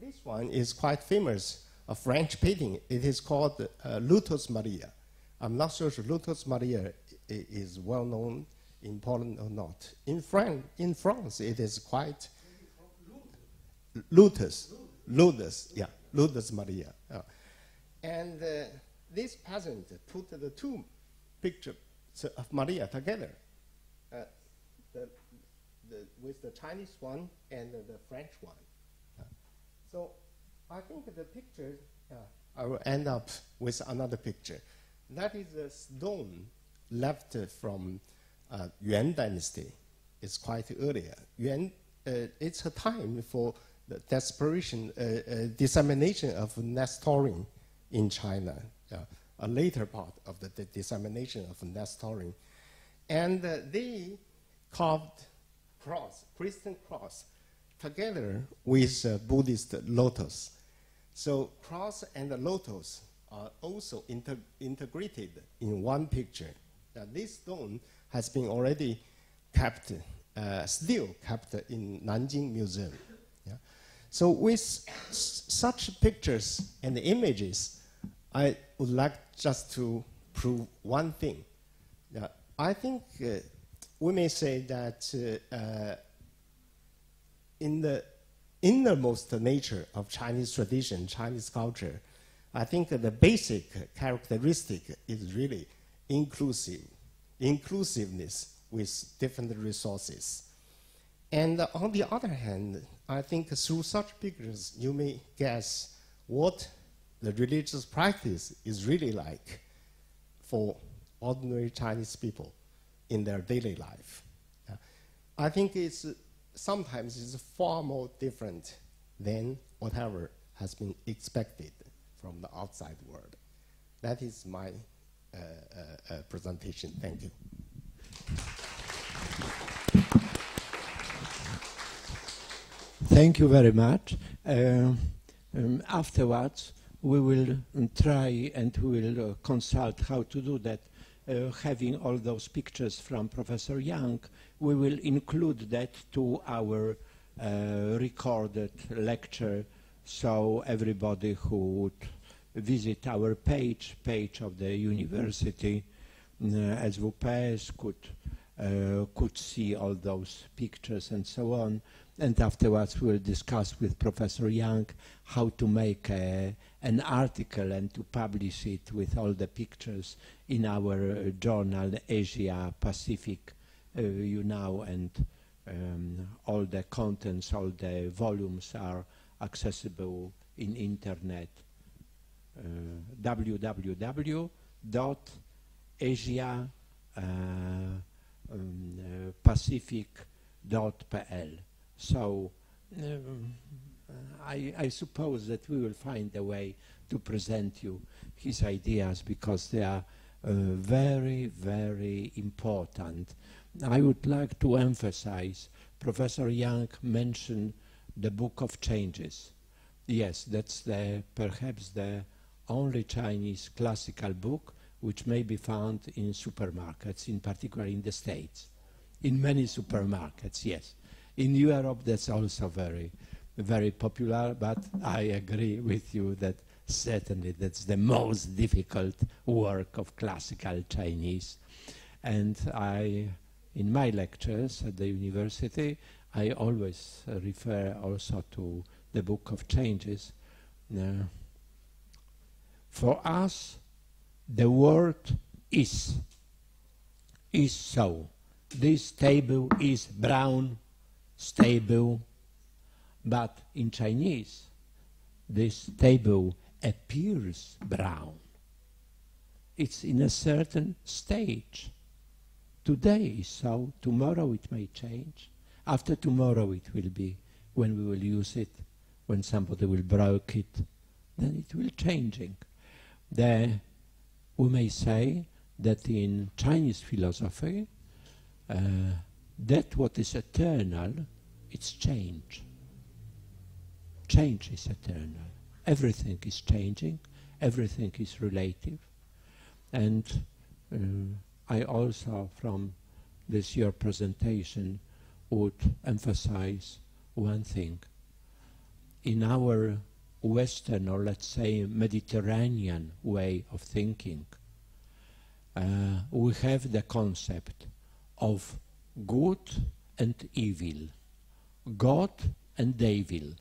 Speaker 3: This one is quite famous, a French painting. It is called Lotus Maria. I'm not sure if Lotus Maria is well known in Poland or not. In France, it is quite Lotus Maria. And this peasant put the two pictures of Maria together, with the Chinese one and the French one. So I think the picture, I will end up with another picture. That is a stone left from Yuan dynasty. It's quite earlier. Yuan, it's a time for the dissemination of Nestorian in China, a later part of the dissemination of Nestorian. And they carved Christian cross, together with Buddhist lotus. So cross and the lotus are also integrated in one picture. Now, this stone has been already kept still kept in Nanjing Museum. Yeah? So with such pictures and images, I would like just to prove one thing. I think we may say that in the innermost nature of Chinese tradition, Chinese culture, I think the basic characteristic is really inclusiveness with different resources. And on the other hand, I think through such pictures, you may guess what the religious practice is really like for ordinary Chinese people in their daily life. I think sometimes it's far more different than whatever has been expected from the outside world. That is my presentation. Thank you.
Speaker 1: Thank you very much. Afterwards, we will try and we will consult how to do that. Having all those pictures from Professor Yang, we will include that to our recorded lecture, so everybody who would visit our page of the university, SWPS, could see all those pictures and so on. And afterwards we'll discuss with Professor Yang how to make an article and to publish it with all the pictures in our journal Asia Pacific, and all the contents, all the volumes are accessible in internet. www.asiapacific.pl. So I suppose that we will find a way to present you his ideas, because they are very, very important. I would like to emphasize, Professor Yang mentioned the Book of Changes. Yes, that's perhaps the only Chinese classical book which may be found in supermarkets, in particular in the States. In many supermarkets, yes. In Europe, that's also very, very popular, but I agree with you that certainly that's the most difficult work of classical Chinese. And in my lectures at the university, I always refer also to the Book of Changes. For us, the word is so. This table is brown, stable, but in Chinese, this table appears brown. It's in a certain stage. Today is so, tomorrow it may change. After tomorrow it will be, when we will use it, when somebody will break it, then it will changing. We may say that in Chinese philosophy, that what is eternal, it's change. Change is eternal. Everything is changing, everything is relative. And I also, from this your presentation, would emphasize one thing. In our Western, or let's say Mediterranean way of thinking, we have the concept of good and evil, God and devil,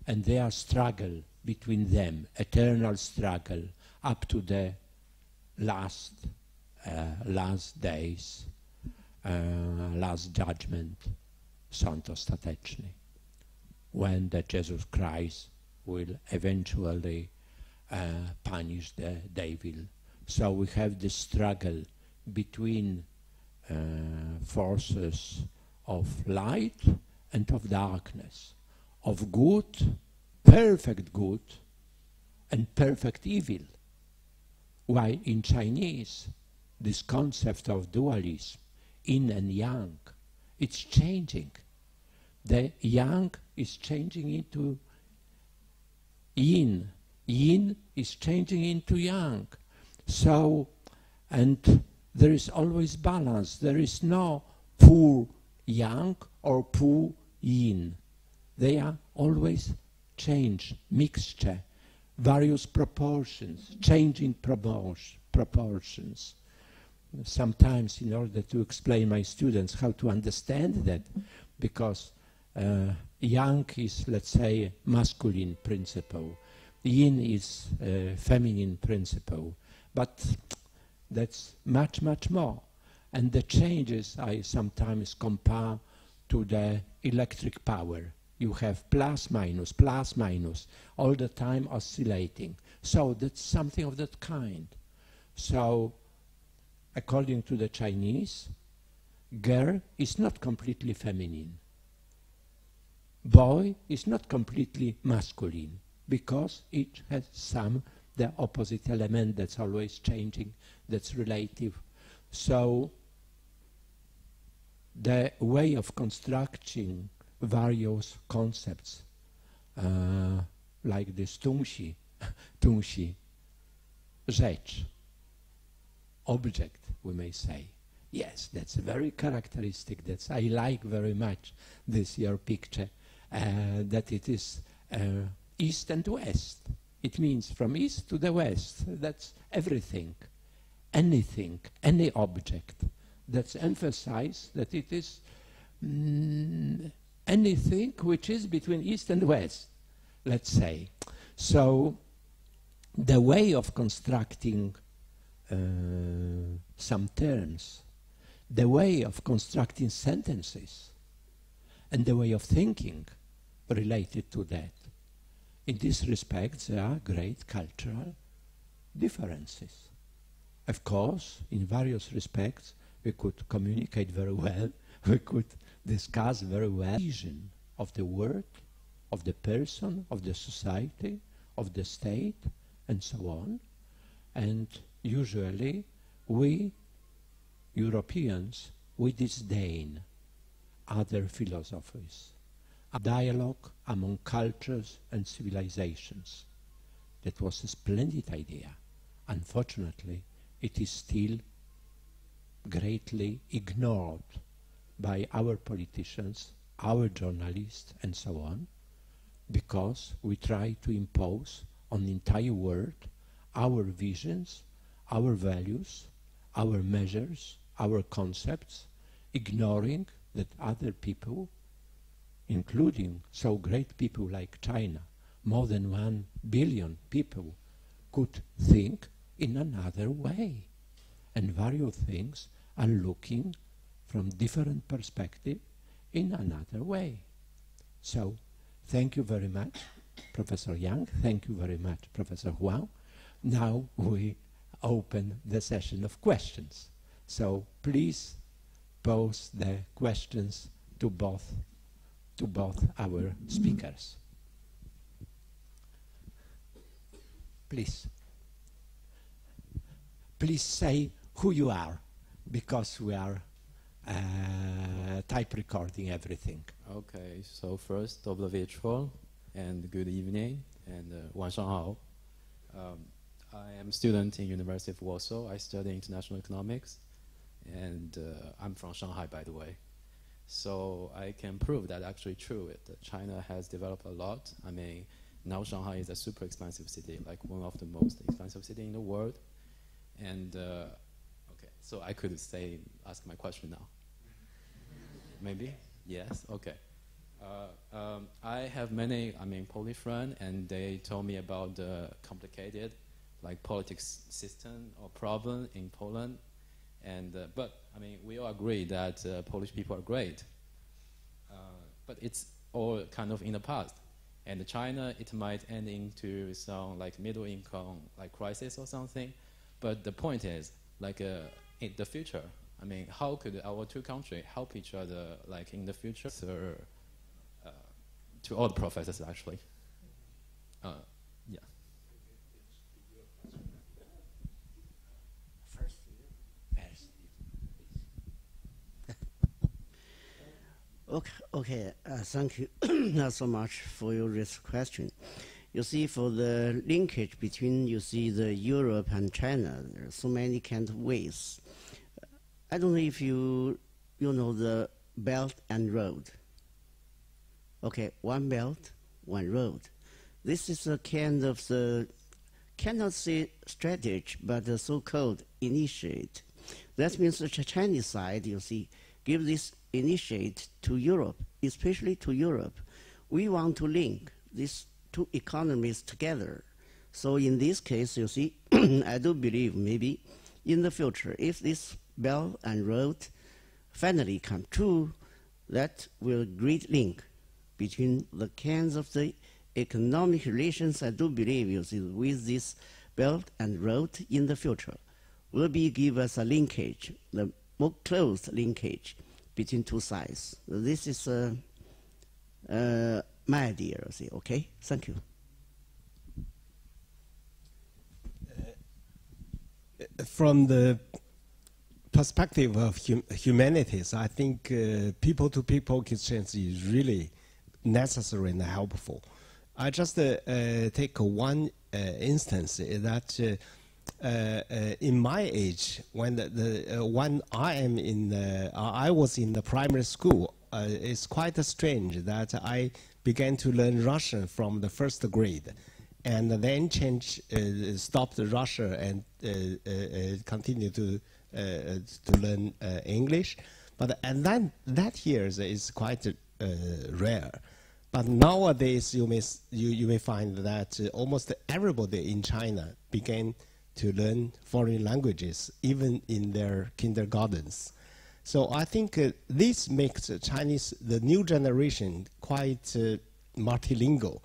Speaker 1: and their struggle between them, eternal struggle, up to the last days, last judgment, sąd ostateczny, when the Jesus Christ will eventually punish the devil. So we have this struggle between forces of light and of darkness, of good, perfect good, and perfect evil. While in Chinese, this concept of dualism, yin and yang, it's changing. The yang is changing into yin. Yin is changing into yang. So, and there is always balance. There is no poor yang or pu, yin. They are always change, mixture, various proportions, changing proportions. Sometimes in order to explain my students how to understand that, because yang is, let's say, masculine principle, yin is feminine principle, but that's much, much more. And the changes I sometimes compare to the electric power. You have plus, minus, all the time oscillating. So that's something of that kind. So, according to the Chinese, girl is not completely feminine. Boy is not completely masculine, because each has the opposite element that's always changing, that's relative. So, the way of constructing various concepts, like this tumshi, rzecz, object, we may say. Yes, that's very characteristic. That's, I like very much this, your picture, that it is east and west. It means from east to the west. That's everything, anything, any object. That's emphasized that it is anything which is between east and west, let's say. So the way of constructing some terms, the way of constructing sentences, and the way of thinking related to that, in this respect there are great cultural differences. Of course, in various respects, we could communicate very well, we could discuss very well the vision of the world, of the person, of the society, of the state, and so on. And usually we, Europeans, we disdain other philosophies. A dialogue among cultures and civilizations. That was a splendid idea. Unfortunately, it is still greatly ignored by our politicians, our journalists, and so on, because we try to impose on the entire world our visions, our values, our measures, our concepts, ignoring that other people, including so great people like China, more than 1 billion people, could think in another way. And various things are looking from different perspective in another way. So, thank you very much, Professor Yang. Thank you very much, Professor Huang. Now we open the session of questions. So please pose the questions to both our speakers. Please. Please say who you are, because we are type recording everything.
Speaker 4: Okay, so first, dobry wieczór, and good evening, and 晚上好. I am a student in University of Warsaw. I study international economics, and I'm from Shanghai, by the way. So I can prove that actually true. That China has developed a lot. I mean, now Shanghai is a super expensive city, like one of the most expensive cities in the world. And okay, so I could ask my question now. Maybe? Yes? Okay. I have many, Polish friends, and they told me about the complicated, politics system or problem in Poland. And but we all agree that Polish people are great. But it's all kind of in the past. And China, it might end into some middle income crisis or something. But the point is, in the future, how could our two countries help each other, in the future? So, to all the professors, actually. Yeah.
Speaker 2: Okay. Thank you so much for your question. You see, for the linkage between, the Europe and China, there are so many kind of ways. I don't know if you know the belt and road. Okay, one belt, one road. This is a kind of the, cannot say strategy, but the so-called initiate. That means the Chinese side, you see, give this initiate to Europe, especially to Europe. We want to link these two economies together. So in this case, you see, I do believe maybe in the future, if this Belt and Road finally come true, that will great link between the kinds of the economic relations, I do believe, you see, with this Belt and Road in the future, will be give us a linkage, the more close linkage between two sides. This is my idea, you see, okay? Thank you.
Speaker 3: From the perspective of humanities, I think people-to-people exchange is really necessary and helpful. I just take one instance that in my age, when when I was in the primary school, it's quite strange that I began to learn Russian from the first grade, and then stopped Russia and continued to learn English. But and then that years is quite rare. But nowadays you may find that almost everybody in China began to learn foreign languages, even in their kindergartens. So I think this makes the new generation, quite multilingual.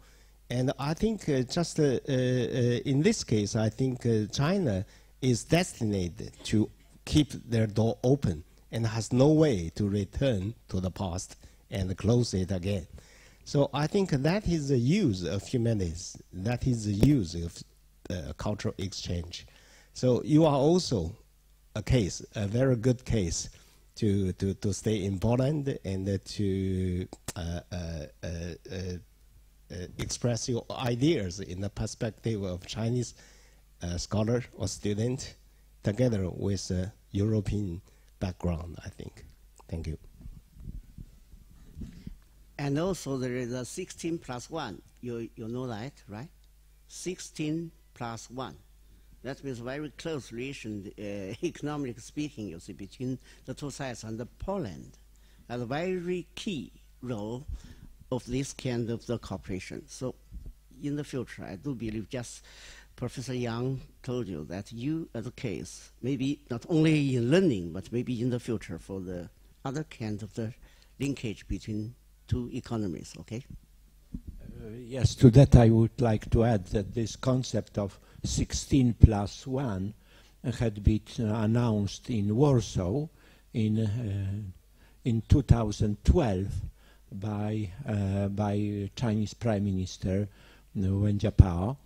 Speaker 3: And I think just in this case, I think China is destined to keep their door open and has no way to return to the past and close it again. So I think that is the use of humanities. That is the use of cultural exchange. So you are also a case, a very good case to stay in Poland and to express your ideas in the perspective of Chinese scholar or student together with a European background, I think. Thank you.
Speaker 2: And also there is a 16 plus 1. You know that, right? 16 plus 1. That means very close relation, economically speaking, you see, between the two sides. And Poland has a very key role of this kind of the cooperation. So in the future, I do believe, just Professor Yang told you that you, as a case, maybe not only in learning, but maybe in the future for the other kind of the linkage between two economies, okay?
Speaker 1: Yes, to that I would like to add that this concept of 16 plus 1 had been announced in Warsaw in 2012 by Chinese Prime Minister Wen Jiabao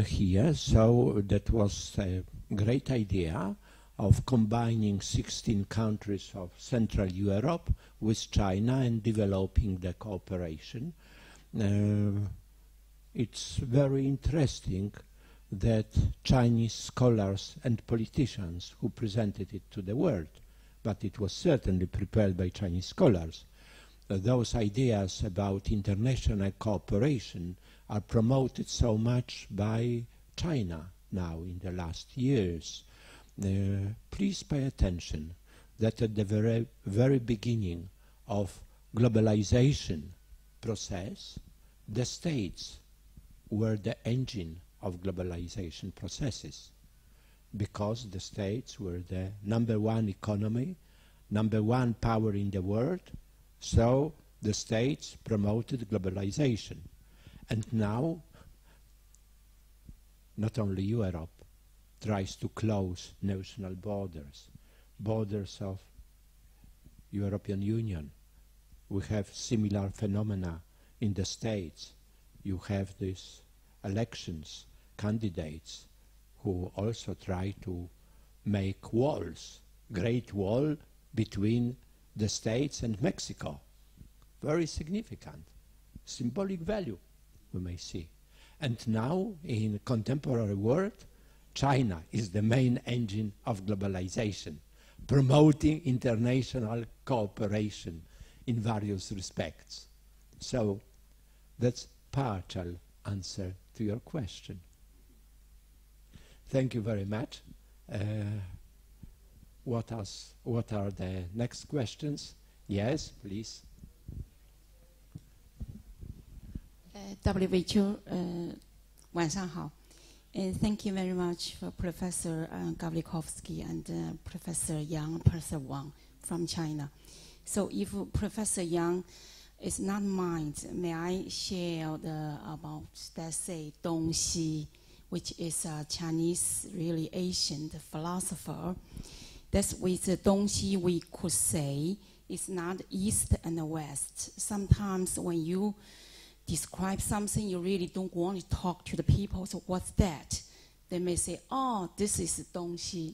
Speaker 1: here. So that was a great idea of combining 16 countries of Central Europe with China and developing the cooperation. It's very interesting that Chinese scholars and politicians who presented it to the world, but it was certainly prepared by Chinese scholars. Those ideas about international cooperation are promoted so much by China now in the last years. Please pay attention that at the very beginning of globalization process, the states were the engine of globalization processes, because the states were the #1 economy, #1 power in the world, so the states promoted globalization. And now, not only Europe tries to close national borders of European Union. We have similar phenomena in the States. You have these elections, candidates who also try to make walls, great wall between the States and Mexico. Very significant, symbolic value, we may see. And now, in contemporary world, China is the main engine of globalization. promoting international cooperation in various respects. So that's partial answer to your question. Thank you very much. What are the next questions? Yes, please.
Speaker 5: W.H. 晚上好. Thank you very much for Professor Gavlikovsky and Professor Yang, Professor Wang from China. So if Professor Yang is not mind, may I share about, let's say, Dong Xi, which is a Chinese, really ancient philosopher. That's with Dong Xi we could say it's not East and West. Sometimes when you describe something, you really don't want to talk to the people, so what's that? They may say, oh, this is Dong Xi.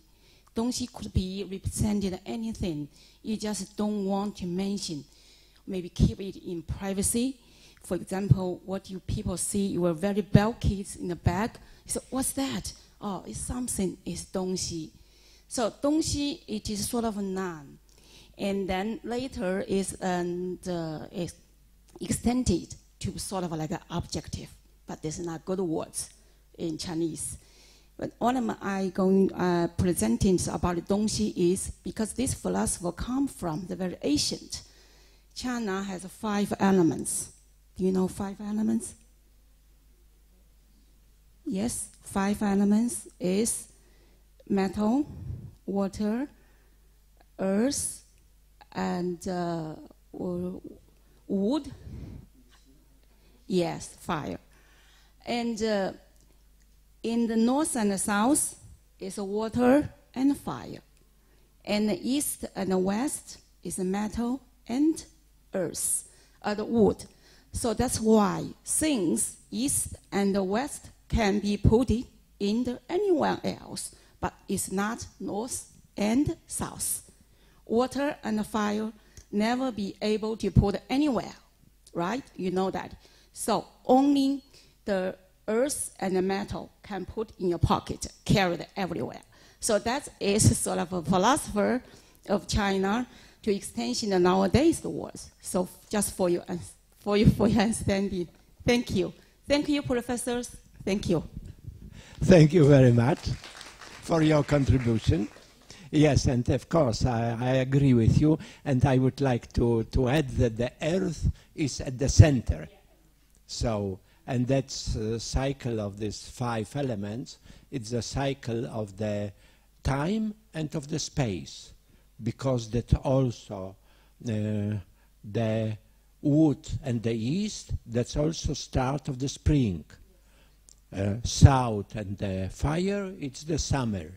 Speaker 5: Dong Xi could be represented anything. You just don't want to mention. Maybe keep it in privacy. For example, what you people see, you are very bulky in the back. So what's that? Oh, it's something, it's Dong Xi. So Dong Xi, it is sort of a noun. And then later is extended to sort of like an objective, but this is not good words in Chinese. But what am I going presenting about Dong Xi is because this philosopher comes from the very ancient. China has 5 elements. Do you know 5 elements? Yes, 5 elements is metal, water, earth, and wood. Yes, fire. And in the north and the south is water and fire. And the east and the west is metal and earth, the wood. So that's why things east and the west can be put in anywhere else, but it's not north and south. Water and fire never be able to put anywhere, right? You know that. So only the earth and the metal can put in your pocket, carried everywhere. So that is sort of a philosopher of China to extension of nowadays the world. So just for your understanding. Thank you. Thank you, professors. Thank you.
Speaker 1: Thank you very much for your contribution. Yes, and of course, I agree with you, and I would like to add that the Earth is at the center. So, and that's the cycle of these 5 elements. It's a cycle of the time and of the space, because that also the wood and the east, that's also start of the spring. South and the fire, it's the summer.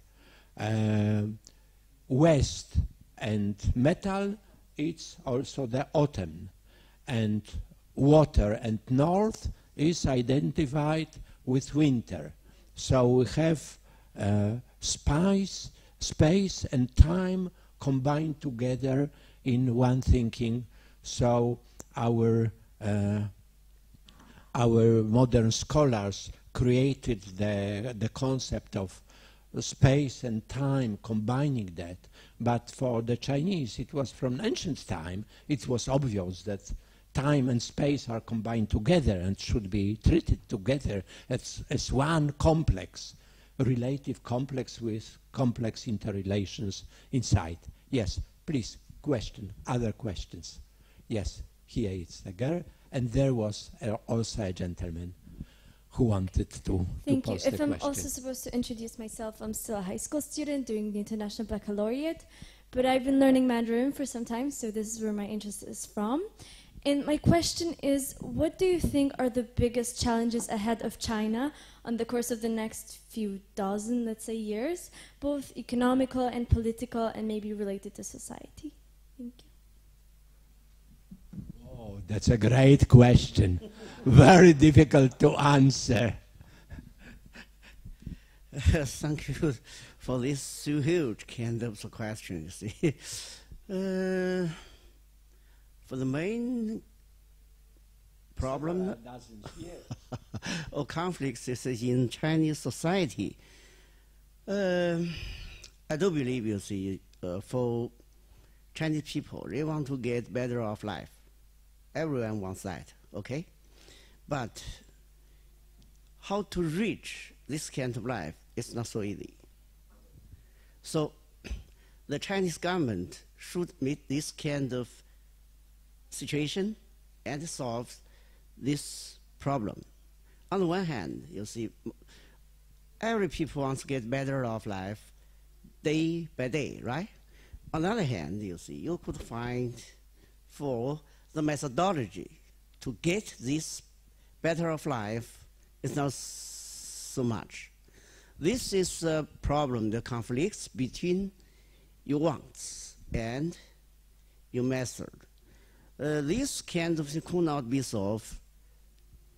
Speaker 1: West and metal, it's also the autumn. And water and north is identified with winter. So we have space and time combined together in one thinking. So our modern scholars created the concept of space and time, combining that. But for the Chinese, it was from ancient time, it was obvious that time and space are combined together and should be treated together as one complex, relative complex with complex interrelations inside. Yes, please, question, other questions. Yes, here it's the girl, and there was also a gentleman who wanted to
Speaker 6: Thank you.
Speaker 1: pose the
Speaker 6: If I'm
Speaker 1: question.
Speaker 6: also supposed to introduce myself, I'm still a high school student doing the International Baccalaureate, but I've been learning Mandarin for some time, so this is where my interest is from. And my question is, what do you think are the biggest challenges ahead of China on the course of the next few dozen, let's say, years, both economical and political and maybe related to society? Thank you.
Speaker 1: Oh, that's a great question. Very difficult to answer.
Speaker 2: Thank you for this so huge kind of question, you see. For the main problem or conflicts is in Chinese society, I do believe, you see, for Chinese people, they want to get better of life. Everyone wants that, okay? But how to reach this kind of life is not so easy. So the Chinese government should meet this kind of situation and solve this problem. On the one hand, you see, every people wants to get better of life day by day, right? On the other hand, you see, you could find for the methodology to get this better of life is not so much. This is a problem, the conflicts between your wants and your method. This kind of thing could not be solved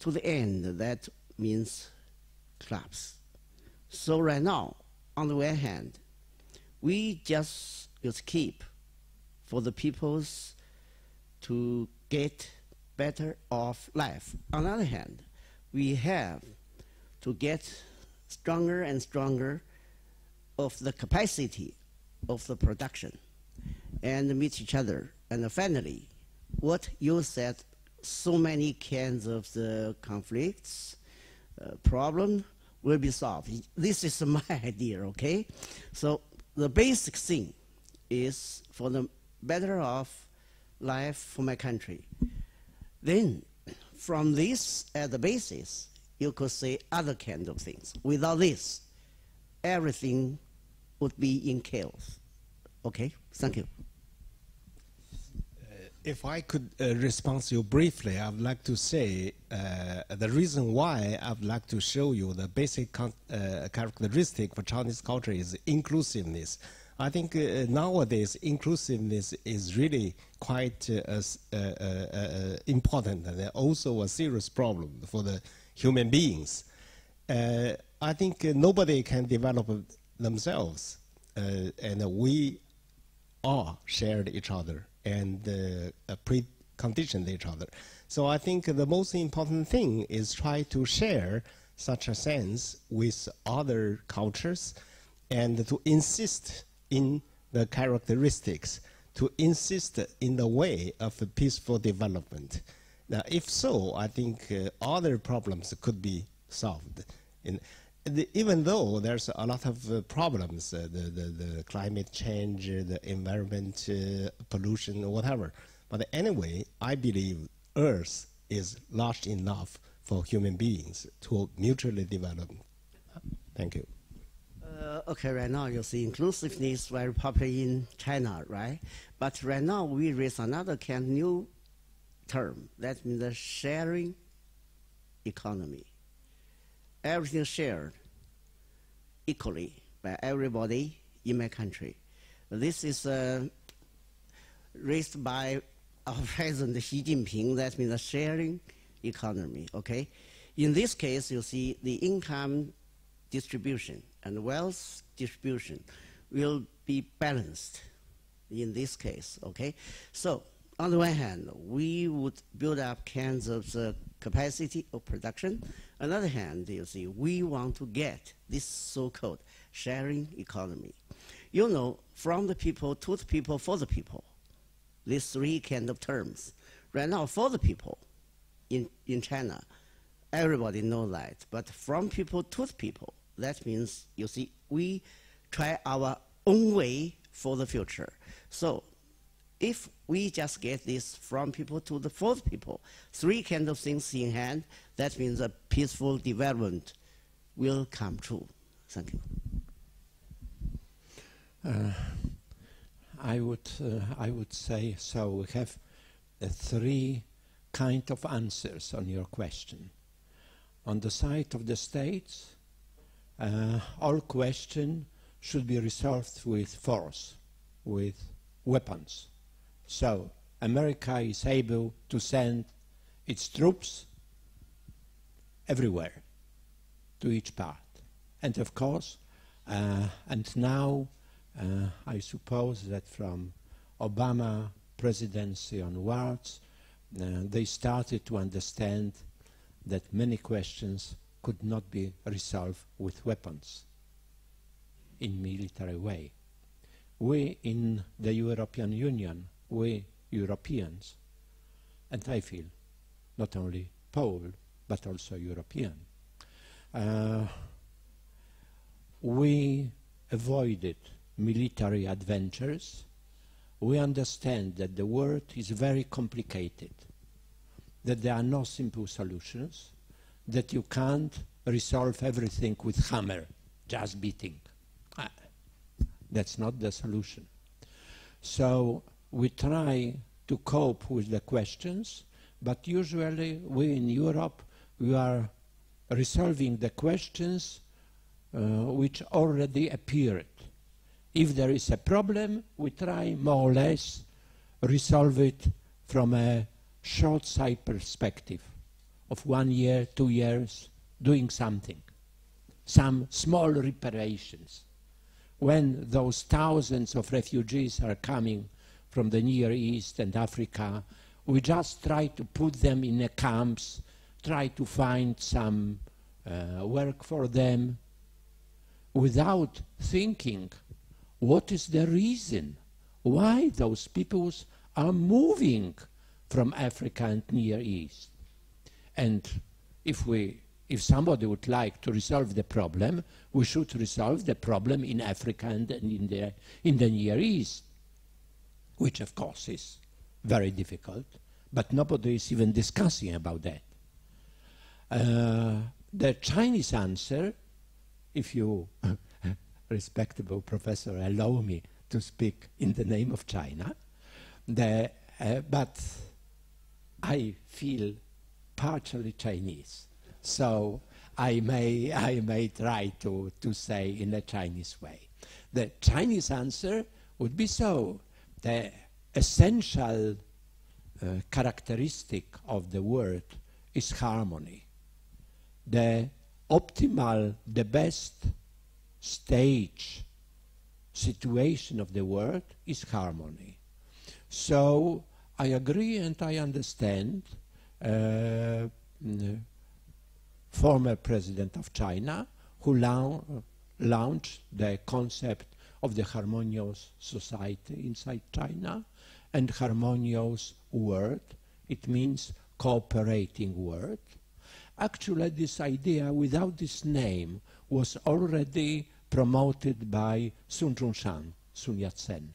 Speaker 2: to the end. That means collapse. So right now, on the one hand, we just keep for the peoples to get better of life. On the other hand, we have to get stronger and stronger of the capacity of the production and meet each other. And finally, what you said, so many kinds of the conflicts, problem will be solved. This is my idea, okay? So the basic thing is for the better off life for my country. Then from this as the basis, you could say other kind of things. Without this, everything would be in chaos. Okay, thank you.
Speaker 3: If I could respond to you briefly, I would like to say the reason why I would like to show you the basic characteristic for Chinese culture is inclusiveness. I think nowadays inclusiveness is really quite important and also a serious problem for the human beings. I think nobody can develop themselves, and we all shared each other and preconditioned each other. So I think the most important thing is try to share such a sense with other cultures and to insist in the characteristics, to insist in the way of a peaceful development. Now, if so, I think other problems could be solved. Even though there's a lot of problems, the climate change, the environment, pollution, whatever. But anyway, I believe Earth is large enough for human beings to mutually develop. Thank you.
Speaker 2: Okay, right now you see inclusiveness is very popular in China, right? But right now we raise another kind of new term. That means the sharing economy. Everything shared equally by everybody in my country. This is raised by our President Xi Jinping. That means the sharing economy, okay? In this case, you see the income distribution and wealth distribution will be balanced in this case, okay? So on the one hand, we would build up kinds of the capacity of production. On the other hand, you see, we want to get this so-called sharing economy. You know, from the people, to the people, for the people. These three kind of terms. Right now, for the people in China, everybody knows that. But from people to the people, that means, you see, we try our own way for the future. So if we just get this from people to the for the people, three kind of things in hand, that means a peaceful development will come true. Thank you.
Speaker 1: I would say so. We have three kind of answers on your question. On the side of the states, all questions should be resolved with force, with weapons. So America is able to send its troops everywhere, to each part. And of course, and now I suppose that from Obama presidency onwards, they started to understand that many questions could not be resolved with weapons in military way. we in the European Union, we Europeans, and I feel not only Pole, but also European, we avoided military adventures. We understand that the world is very complicated, that there are no simple solutions, that you can't resolve everything with hammer, just beating. That's not the solution. So we try to cope with the questions, but usually we in Europe, we are resolving the questions which already appeared. If there is a problem, we try more or less resolve it from a short-sighted perspective of 1 year, 2 years, doing something, some small reparations. When those thousands of refugees are coming from the Near East and Africa, we just try to put them in the camps, try to find some work for them, without thinking what is the reason why those peoples are moving from Africa and Near East. And if somebody would like to resolve the problem, we should resolve the problem in Africa and in the Near East, which of course is very difficult, but nobody is even discussing about that. The Chinese answer, if you, respectable professor, allow me to speak in the name of China, but I feel partially Chinese, so I may try to say in a Chinese way. The Chinese answer would be so: the essential characteristic of the world is harmony. The optimal, the best stage, situation of the world is harmony. So I agree and I understand former president of China who launched the concept of the harmonious society inside China and harmonious world. It means cooperating world. Actually, this idea, without this name, was already promoted by Sun Yat-sen.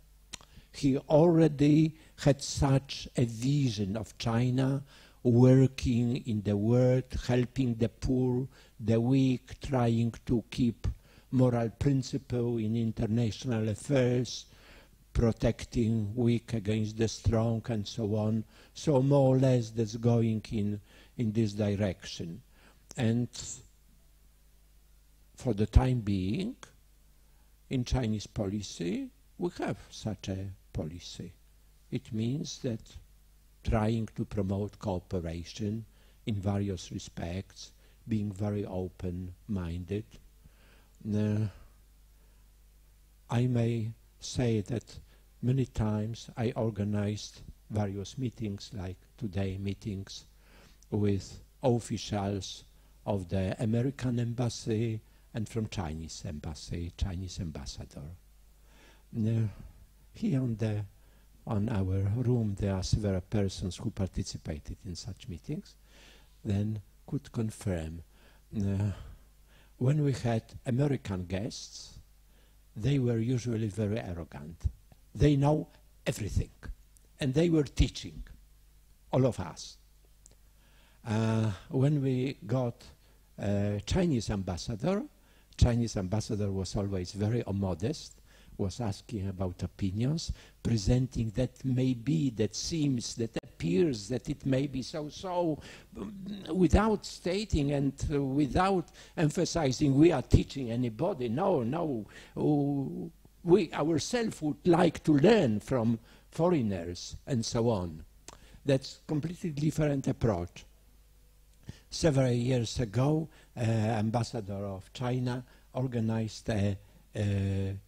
Speaker 1: He already had such a vision of China working in the world, helping the poor, the weak, trying to keep moral principle in international affairs, protecting weak against the strong, and so on. So more or less that's going in this direction. And for the time being, in Chinese policy, we have such a policy. It means that trying to promote cooperation in various respects, being very open-minded. I may say that many times I organized various meetings, like today meetings, with officials of the American embassy and from Chinese embassy, Chinese ambassador. Here on our room there are several persons who participated in such meetings, then could confirm. When we had American guests, they were usually very arrogant. They know everything, and they were teaching all of us. When we got Chinese ambassador was always very modest, was asking about opinions, presenting that maybe, that seems, that appears, that it may be so, without stating and without emphasizing we are teaching anybody. No, we ourselves would like to learn from foreigners and so on. That's completely different approach. Several years ago, ambassador of China organized a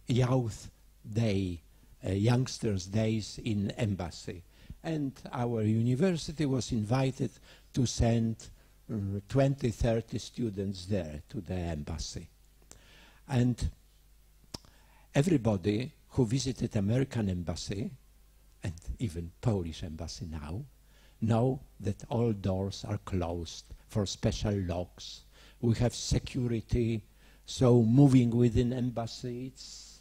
Speaker 1: youth day, youngsters' days in embassy. And our university was invited to send 20, 30 students there to the embassy. And everybody who visited American embassy and even Polish embassy now know that all doors are closed for special locks. We have security, so moving within embassy, it's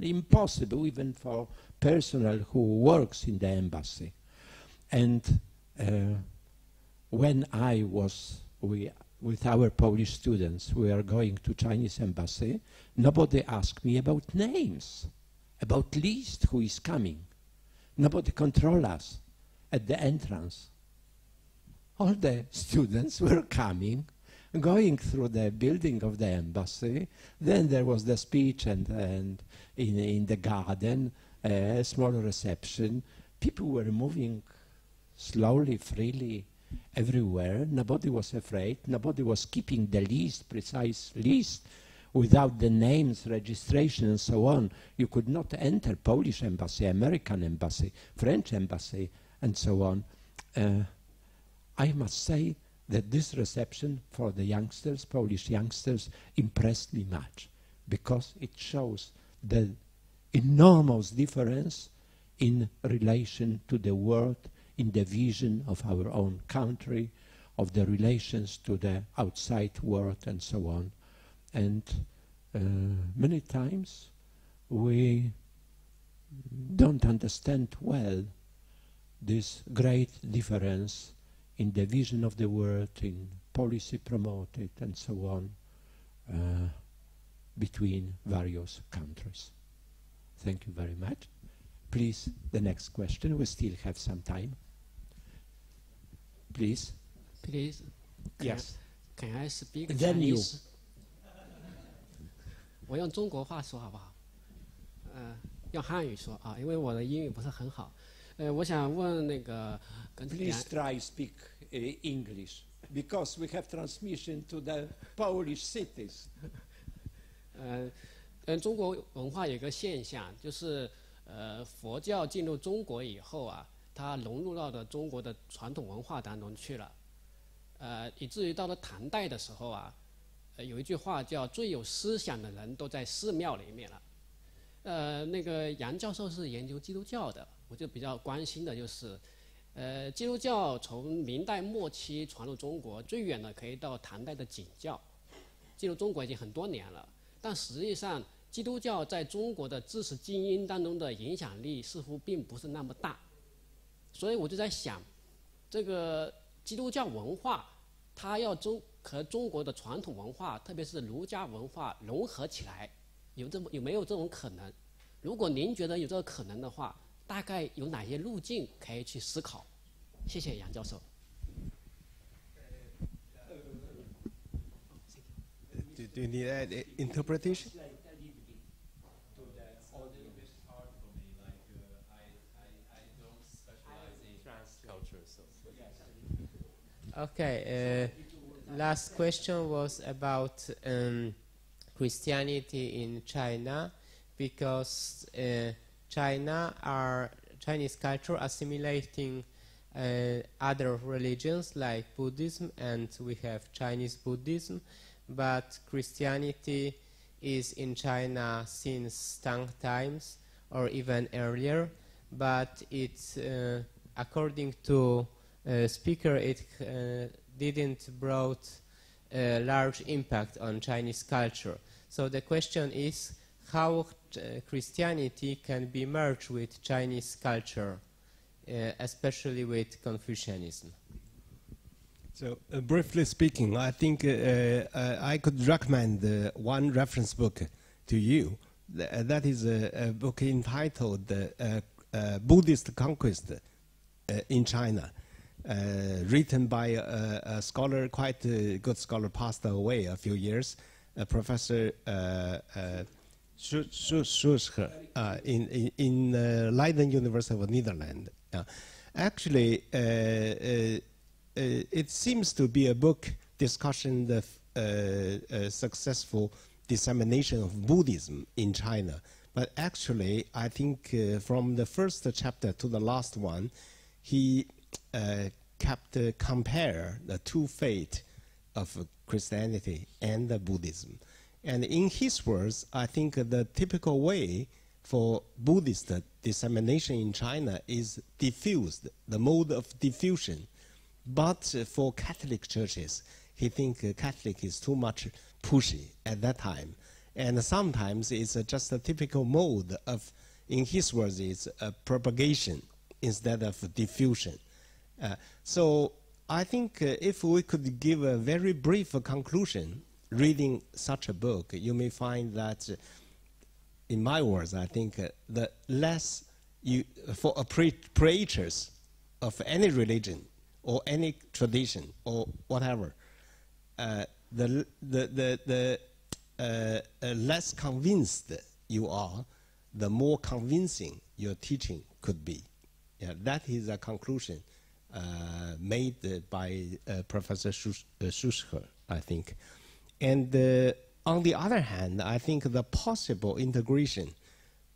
Speaker 1: impossible even for personnel who works in the embassy. And when I was with our Polish students, we are going to Chinese embassy, nobody asked me about names, about list who is coming. Nobody control us at the entrance. All the students were coming, going through the building of the embassy. Then there was the speech and in the garden, a small reception. People were moving slowly, freely, everywhere. Nobody was afraid. Nobody was keeping the list, precise list, without the names, registration, and so on. You could not enter Polish embassy, American embassy, French embassy, and so on. I must say that this reception for the youngsters, Polish youngsters, impressed me much, because it shows the enormous difference in relation to the world, in the vision of our own country, of the relations to the outside world, and so on. And many times we don't understand well this great difference in the vision of the world, in policy promoted, and so on, between various countries. Thank you very much. Please, the next question. We still have some time. Please.
Speaker 7: Please.
Speaker 1: Yes.
Speaker 7: Can I speak
Speaker 1: Then you.
Speaker 7: Chinese? 我用中国话说好不好？用汉语说啊，因为我的英语不是很好。我想问那个跟
Speaker 1: Please try speak English, because we have transmission to the Polish cities.
Speaker 7: 中国文化有个现象，就是佛教进入中国以后啊，它融入到了中国的传统文化当中去了，以至于到了唐代的时候啊，有一句话叫“最有思想的人都在寺庙里面了”。那个杨教授是研究基督教的，我就比较关心的就是，基督教从明代末期传入中国，最远的可以到唐代的景教，进入中国已经很多年了，但实际上基督教在中国的知识精英当中的影响力似乎并不是那么大，所以我就在想，这个基督教文化它要和中国的传统文化，特别是儒家文化融合起来，有没有这种可能？如果您觉得有这个可能的话，大概有哪些路径可以去思考？谢谢杨教授。
Speaker 3: Do you need interpretation?
Speaker 8: Okay, last question was about Christianity in China, because Chinese culture assimilating other religions like Buddhism, and we have Chinese Buddhism, but Christianity is in China since Tang times or even earlier, but it's according to speaker, it didn't brought a large impact on Chinese culture. So the question is how Christianity can be merged with Chinese culture, especially with Confucianism.
Speaker 3: So briefly speaking, I think I could recommend one reference book to you. That is a book entitled Buddhist Conquest in China. Written by a scholar, quite a good scholar, passed away a few years, Professor Schuster in Leiden University of Netherlands. Actually, it seems to be a book discussing the successful dissemination of Buddhism in China. But actually, I think from the first chapter to the last one, he compare the two faith of Christianity and Buddhism. And in his words, I think the typical way for Buddhist dissemination in China is diffused, the mode of diffusion. But for Catholic churches, he thinks Catholic is too much pushy at that time. And sometimes it's just a typical mode of, in his words, it's a propagation instead of diffusion. So I think if we could give a very brief conclusion, reading such a book, you may find that, in my words, I think the less you, for preachers of any religion or any tradition or whatever, the less convinced you are, the more convincing your teaching could be. Yeah, that is a conclusion made by Professor Schuster, I think. And on the other hand, I think the possible integration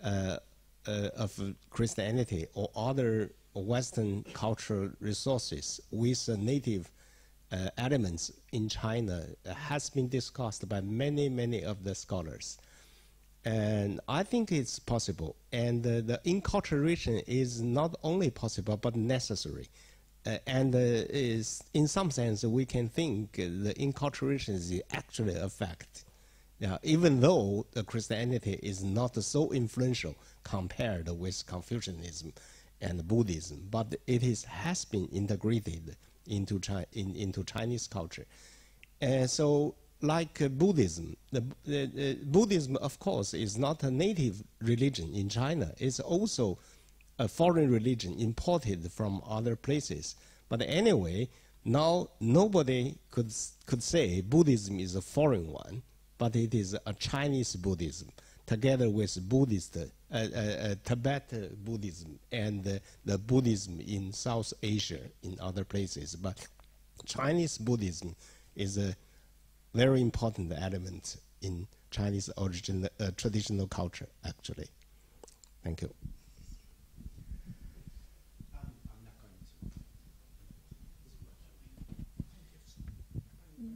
Speaker 3: of Christianity or other Western cultural resources with native elements in China has been discussed by many, many of the scholars. And I think it's possible. And the inculturation is not only possible, but necessary. And is, in some sense, we can think the inculturation is actually a fact. Even though the Christianity is not so influential compared with Confucianism and Buddhism, but it has been integrated into Chinese culture. So like Buddhism, Buddhism, of course, is not a native religion in China. It's also a foreign religion imported from other places. But anyway, now nobody could say Buddhism is a foreign one, but it is a Chinese Buddhism, together with Buddhist, Tibet Buddhism and the Buddhism in South Asia, in other places. But Chinese Buddhism is a very important element in Chinese traditional culture, actually. Thank you.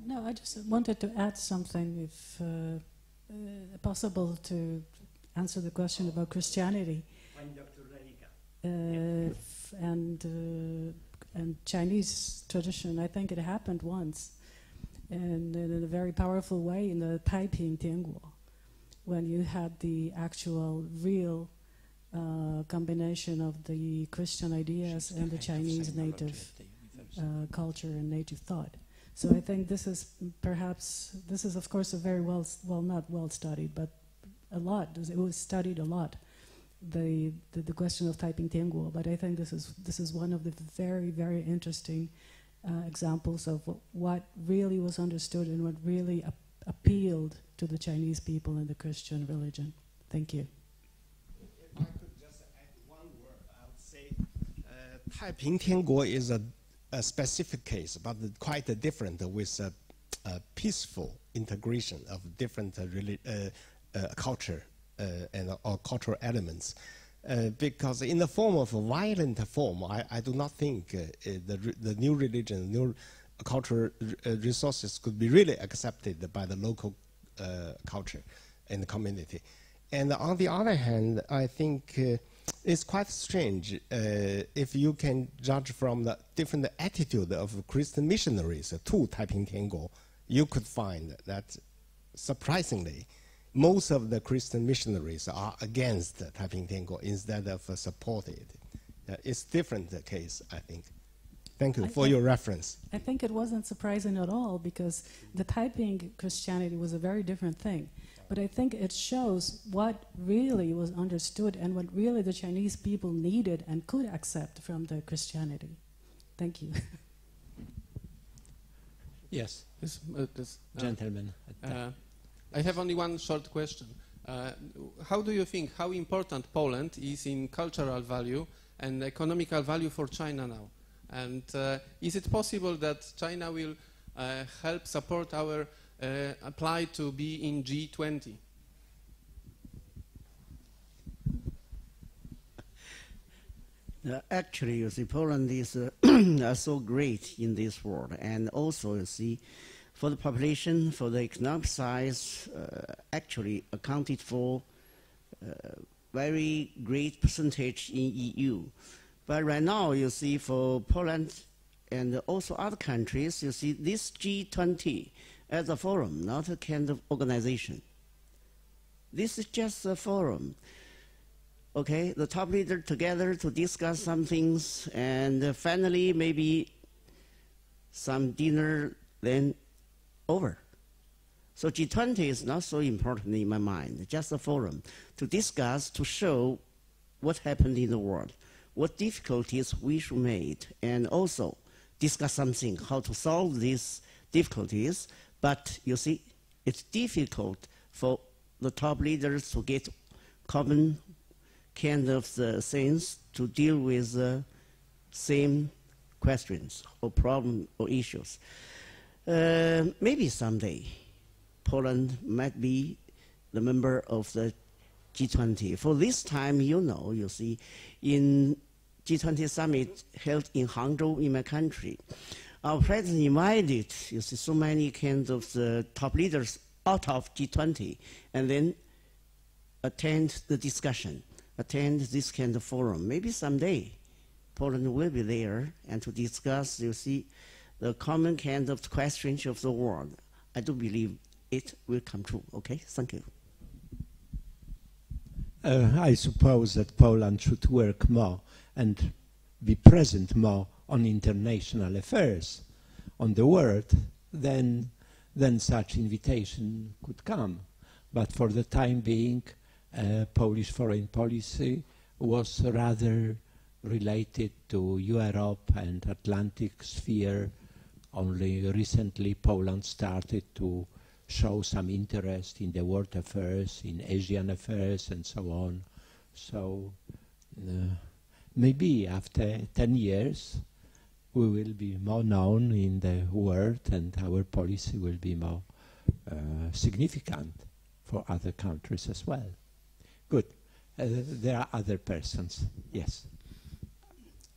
Speaker 9: No, I just wanted to add something, if possible, to answer the question about Christianity and Chinese tradition. I think it happened once, and in a very powerful way, in the Taiping Tianguo, when you had the actual, real combination of the Christian ideas and the Chinese native culture and native thought. So I think this is perhaps, this is of course a very not well studied, but a lot, it was studied a lot, the question of Taiping Tianguo. But I think this is one of the very, very interesting examples of what really was understood and what really appealed to the Chinese people in the Christian religion. Thank you.
Speaker 3: If I could just add one word, I would say Taiping Tianguo is a specific case, but quite different, with a peaceful integration of different culture or cultural elements. Because in the form of a violent form, I do not think the new religion, new cultural resources could be really accepted by the local culture and the community. And on the other hand, I think it's quite strange if you can judge from the different attitude of Christian missionaries to Taiping Tianguo, you could find that, surprisingly, most of the Christian missionaries are against Taiping Tianguo instead of supported. It's different case, I think. Thank you for your reference.
Speaker 9: I think it wasn't surprising at all, because the Taiping Christianity was a very different thing. But I think it shows what really was understood and what really the Chinese people needed and could accept from the Christianity. Thank you.
Speaker 1: Yes,
Speaker 10: this
Speaker 1: gentlemen.
Speaker 10: I have only one short question. How do you think, how important Poland is in cultural value and economical value for China now? And is it possible that China will help support our apply to be in G20?
Speaker 2: Actually, you see, Poland is so great in this world, and also, you see, for the population, for the economic size, actually accounted for very great percentage in EU. But right now, you see, for Poland and also other countries, you see this G20 as a forum, not a kind of organization. This is just a forum. Okay, the top leaders together to discuss some things, and finally maybe some dinner, then over. So G20 is not so important in my mind, just a forum to discuss, to show what happened in the world, what difficulties we should make, and also discuss something, how to solve these difficulties. But you see, it's difficult for the top leaders to get common kind of things to deal with the same questions or problems or issues. Maybe someday Poland might be the member of the G20. For this time, you see, in G20 summit held in Hangzhou in my country, our president invited, you see, so many kinds of the top leaders out of G20 and then attend the discussion, attend this kind of forum. Maybe someday Poland will be there and to discuss, you see, the common kind of questions of the world. I do believe it will come true. Okay, thank you.
Speaker 1: I suppose that Poland should work more and be present more on international affairs on the world, then such invitation could come. But for the time being, Polish foreign policy was rather related to Europe and Atlantic sphere. Only recently Poland started to show some interest in the world affairs, in Asian affairs and so on. So maybe after 10 years we will be more known in the world and our policy will be more significant for other countries as well. Good. There are other persons. Yes.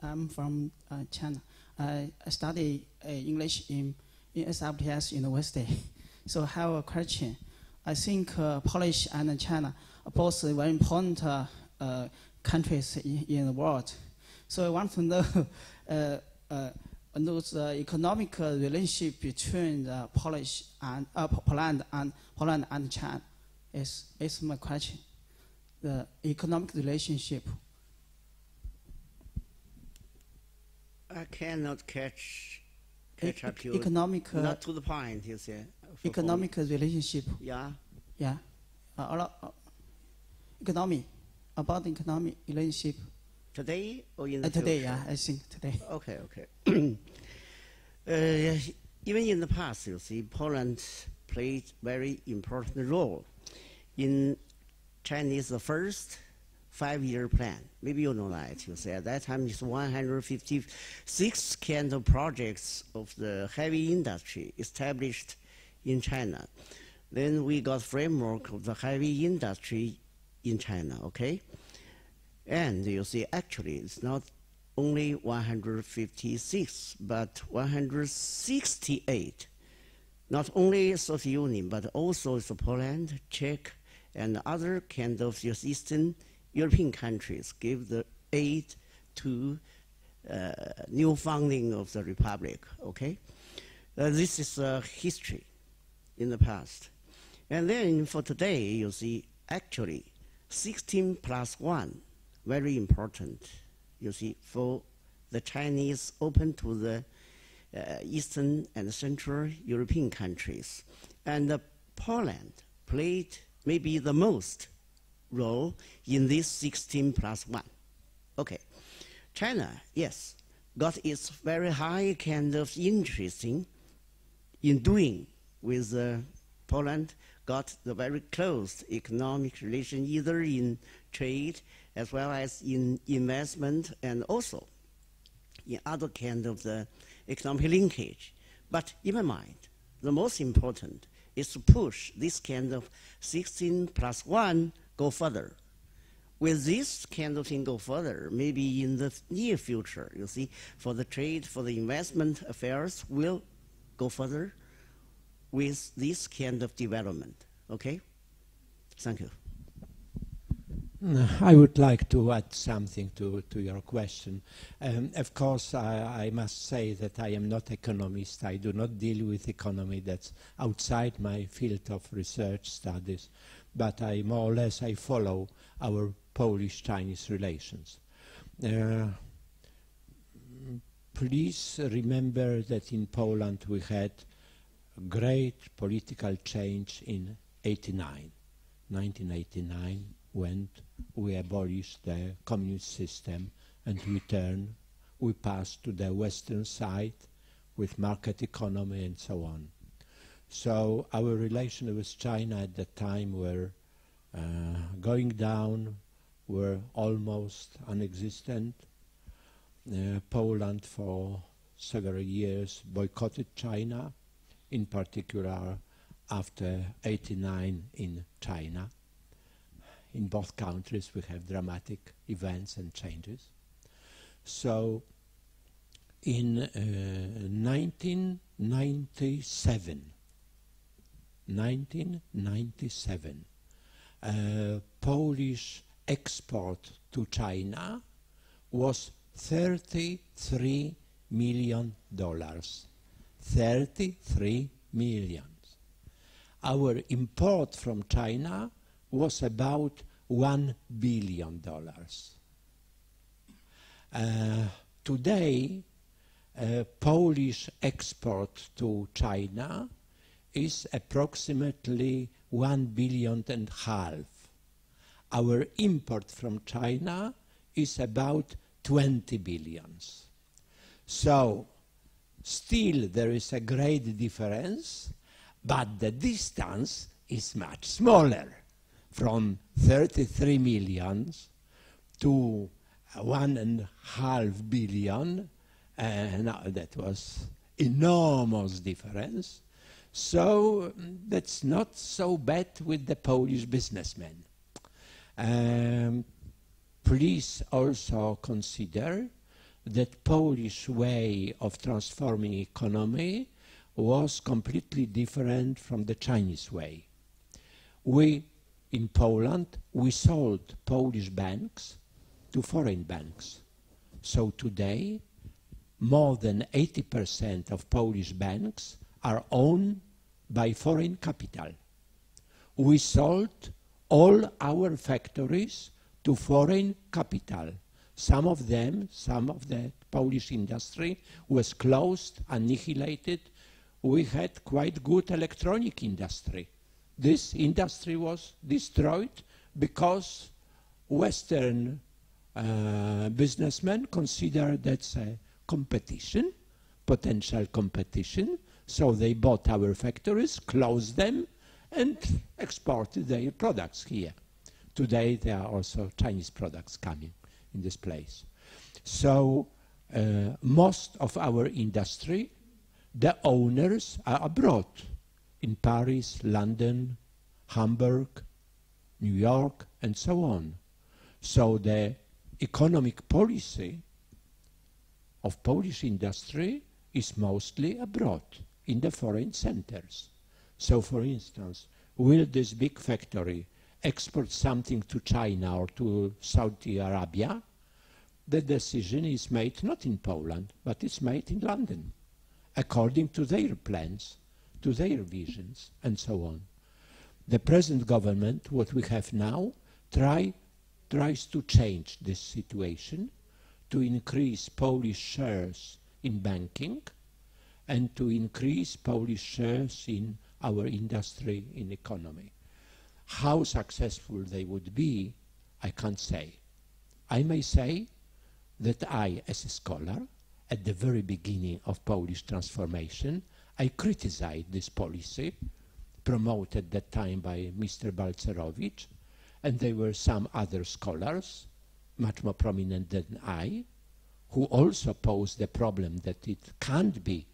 Speaker 11: I'm from China. I study English in SWTS University. So I have a question. I think Polish and China are both very important countries in the world. So I want to know the economic relationship between Poland and China. Is my question. The economic relationship.
Speaker 2: I cannot catch up to
Speaker 11: economic.
Speaker 2: Not to the point, you say.
Speaker 11: Economic relationship.
Speaker 2: Yeah.
Speaker 11: Yeah. Economy. About the economic relationship.
Speaker 2: Today or in the
Speaker 11: today?
Speaker 2: future?
Speaker 11: Yeah, I think today.
Speaker 2: Okay. Even in the past, you see, Poland played very important role in Chinese first 5-year plan. Maybe you know that. You say at that time it's 156 kind of projects of the heavy industry established in China. Then we got framework of the heavy industry in China, okay? And you see, actually, it's not only 156, but 168. Not only Soviet Union, but also Poland, Czech, and other kind of Eastern European countries give the aid to new founding of the republic, okay? This is history in the past. And then for today, you see, actually, 16+1, very important, you see, for the Chinese open to the Eastern and Central European countries. And Poland played maybe the most role in this 16+1. Okay. China, yes, got its very high kind of interesting in doing with Poland, got the very close economic relation either in trade as well as in investment and also in other kind of the economic linkage. But in my mind, the most important is to push this kind of 16+1 go further. With this kind of thing go further, maybe in the near future, you see, for the trade, for the investment affairs will go further with this kind of development. Okay? Thank you.
Speaker 1: I would like to add something to your question. Of course, I must say that I am not economist. I do not deal with economy. That's outside my field of research studies. But I more or less I follow our Polish-Chinese relations. Please remember that in Poland we had great political change in 1989, when we abolished the communist system and we passed to the Western side with market economy and so on. So our relations with China at that time were going down, were almost non-existent. Poland for several years boycotted China, in particular after '89 in China. In both countries we have dramatic events and changes. So in 1997, Polish export to China was $33 million. 33 million. Our import from China was about $1 billion. Today, Polish export to China is approximately 1.5 billion. Our import from China is about 20 billions. So, still there is a great difference, but the distance is much smaller, from 33 million to 1.5 billion. Now that was enormous difference. So that's not so bad with the Polish businessmen. Please also consider that Polish way of transforming economy was completely different from the Chinese way. We, in Poland, we sold Polish banks to foreign banks. So today, more than 80% of Polish banks are owned by foreign capital. We sold all our factories to foreign capital. Some of them, some of the Polish industry was closed, annihilated. We had quite good electronic industry. This industry was destroyed because Western businessmen consider that's a competition, potential competition, so they bought our factories, closed them, and exported their products here. Today there are also Chinese products coming in this place. So most of our industry, the owners are abroad, in Paris, London, Hamburg, New York, and so on. So the economic policy of Polish industry is mostly abroad, in the foreign centers. So for instance, will this big factory export something to China or to Saudi Arabia? The decision is made not in Poland, but it's made in London, according to their plans, to their visions, and so on. The present government, what we have now, tries to change this situation, to increase Polish shares in banking, and to increase Polish shares in our industry, in economy. How successful they would be, I can't say. I may say that I, as a scholar, at the very beginning of Polish transformation, I criticized this policy, promoted at that time by Mr. Balcerowicz, and there were some other scholars, much more prominent than I, who also posed the problem that it can't be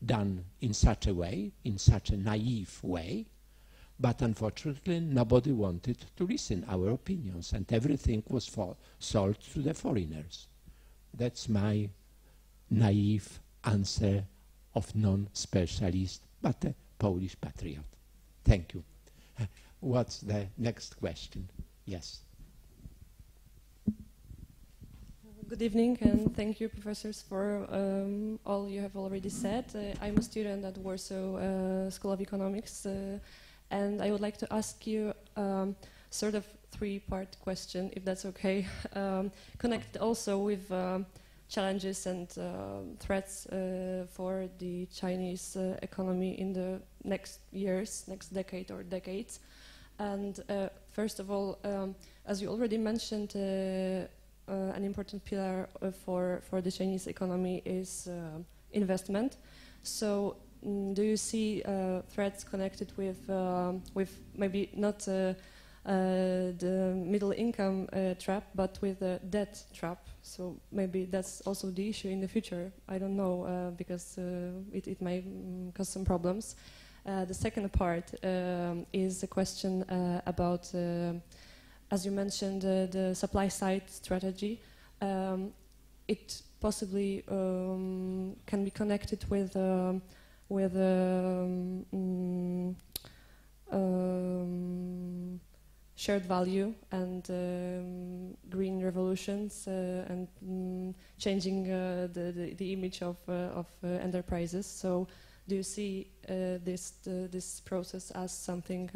Speaker 1: done in such a way, in such a naive way, but unfortunately nobody wanted to listen our opinions, and everything was sold to the foreigners. That's my naive answer of non-specialist, but a Polish patriot. Thank you. What's the next question? Yes.
Speaker 12: Good evening, and thank you, professors, for all you have already said. I'm a student at Warsaw School of Economics, and I would like to ask you sort of three-part question, if that's okay, connected also with challenges and threats for the Chinese economy in the next years, next decade or decades. And first of all, as you already mentioned, an important pillar for the Chinese economy is investment. So, do you see threats connected with maybe not the middle income trap, but with the debt trap? So maybe that's also the issue in the future. I don't know because it might cause some problems. The second part is a question about. As you mentioned, the supply side strategy, it possibly can be connected with shared value and green revolutions and changing the image of enterprises. So, do you see this process as something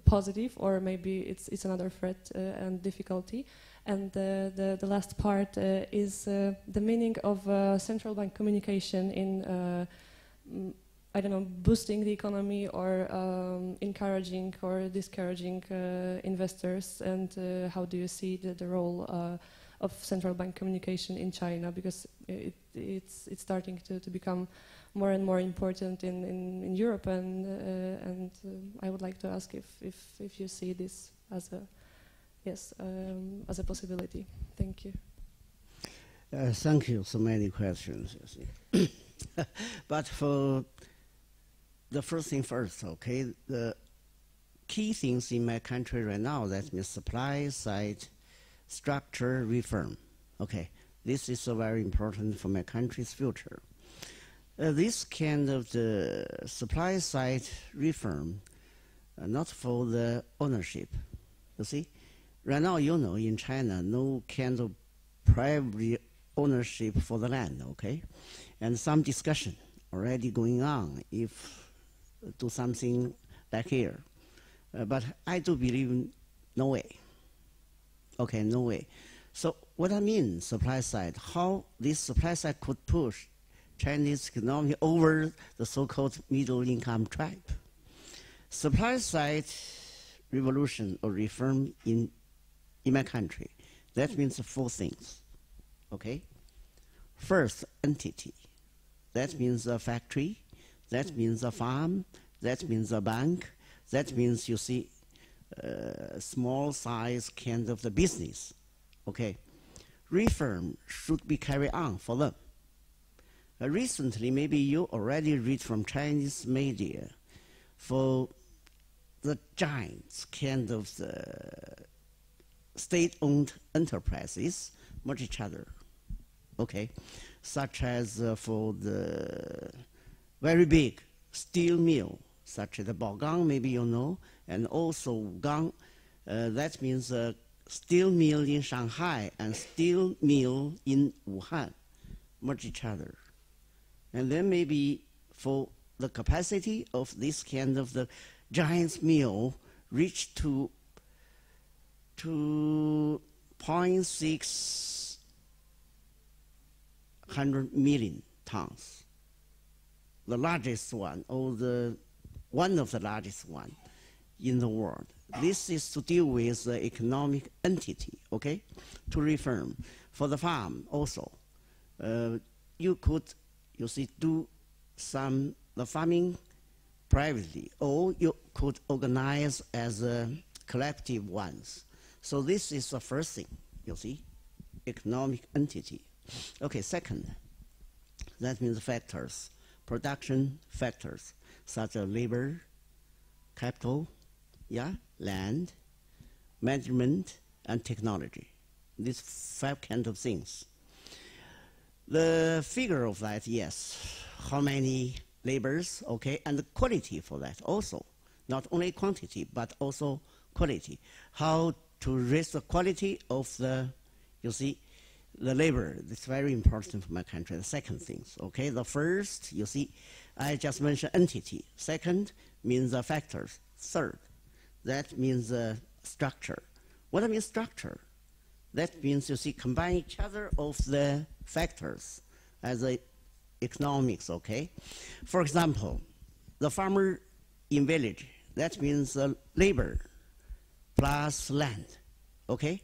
Speaker 12: positive, or maybe it's another threat and difficulty? And the last part is the meaning of central bank communication in I don't know, boosting the economy or encouraging or discouraging investors, and how do you see the role of central bank communication in China, because it's starting to become more and more important in Europe, and I would like to ask if you see this as a as a possibility. Thank you.
Speaker 2: Thank you. So many questions, you see. But for the first thing first, okay, the key things in my country right now, that means supply side structure reform. Okay, this is very important for my country's future. This kind of the supply side reform, not for the ownership. You see, right now, you know, in China, no kind of private ownership for the land, okay? And some discussion already going on if do something like here. But I do believe no way. Okay, no way. So what I mean, supply side, how this supply side could push Chinese economy over the so-called middle income trap. Supply side revolution or reform in my country, that means four things, okay? First, entity. That means a factory, that means a farm, that means a bank, that means, you see, small size kind of the business, okay? Reform should be carried on for them. Recently, maybe you already read from Chinese media, for the giants kind of the state-owned enterprises merge each other, okay? Such as for the very big steel mill, such as the Baogang, maybe you know, and also Gang. That means a steel mill in Shanghai and steel mill in Wuhan merge each other. And then maybe for the capacity of this kind of the giant mill reach to 0.6 million tons, the largest one, or the one of the largest one in the world. This is to deal with the economic entity, okay, to reform. For the farm also, you could, you see, do some the farming privately, or you could organize as collective ones. So this is the first thing, you see, economic entity. Okay, second, that means factors, production factors, such as labor, capital, yeah, land, management, and technology. These five kind of things. The figure of that, yes, how many labors, okay, and the quality for that also. Not only quantity, but also quality. How to raise the quality of the, you see, the labor, it's very important for my country. The second things, okay? The first, you see, I just mentioned entity. Second means factors. Third, that means structure. What I mean structure? That means, you see, combine each other of the factors as economics, okay? For example, the farmer in village, that means labor plus land, okay?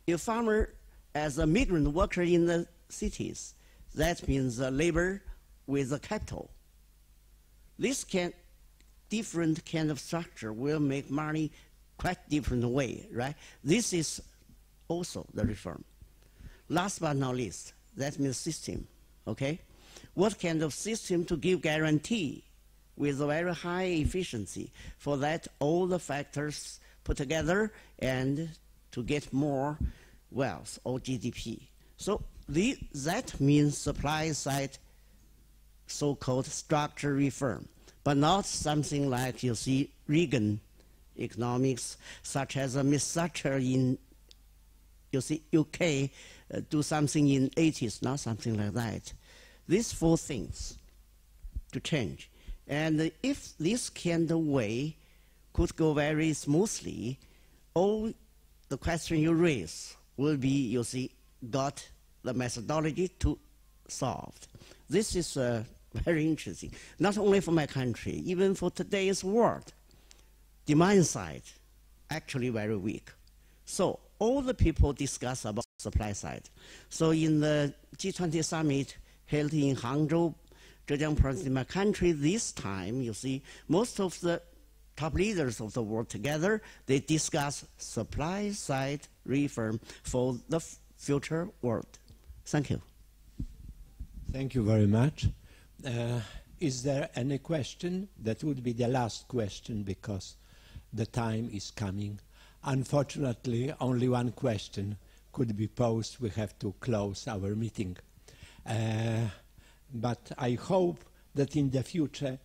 Speaker 2: If farmer as a migrant worker in the cities, that means labor with the capital. This different kind of structure will make money quite different way, right? This is also the reform. Last but not least, that means system, okay? What kind of system to give guarantee with a very high efficiency for that all the factors put together and to get more wealth or GDP. So that means supply side so-called structure reform, but not something like you see Reagan economics, such as Miss Thatcher in you see UK do something in 80s, not something like that. These four things to change. And if this kind of way could go very smoothly, all the question you raise will be, you see, got the methodology to solve. This is very interesting, not only for my country, even for today's world. Demand side, actually very weak. So all the people discuss about supply side. So in the G20 summit held in Hangzhou, Zhejiang province in my country, this time, you see, most of the top leaders of the world together, they discuss supply side reform for the future world. Thank you.
Speaker 1: Thank you very much. Is there any question? That would be the last question because the time is coming. Unfortunately, only one question could be posed. We have to close our meeting. But I hope that in the future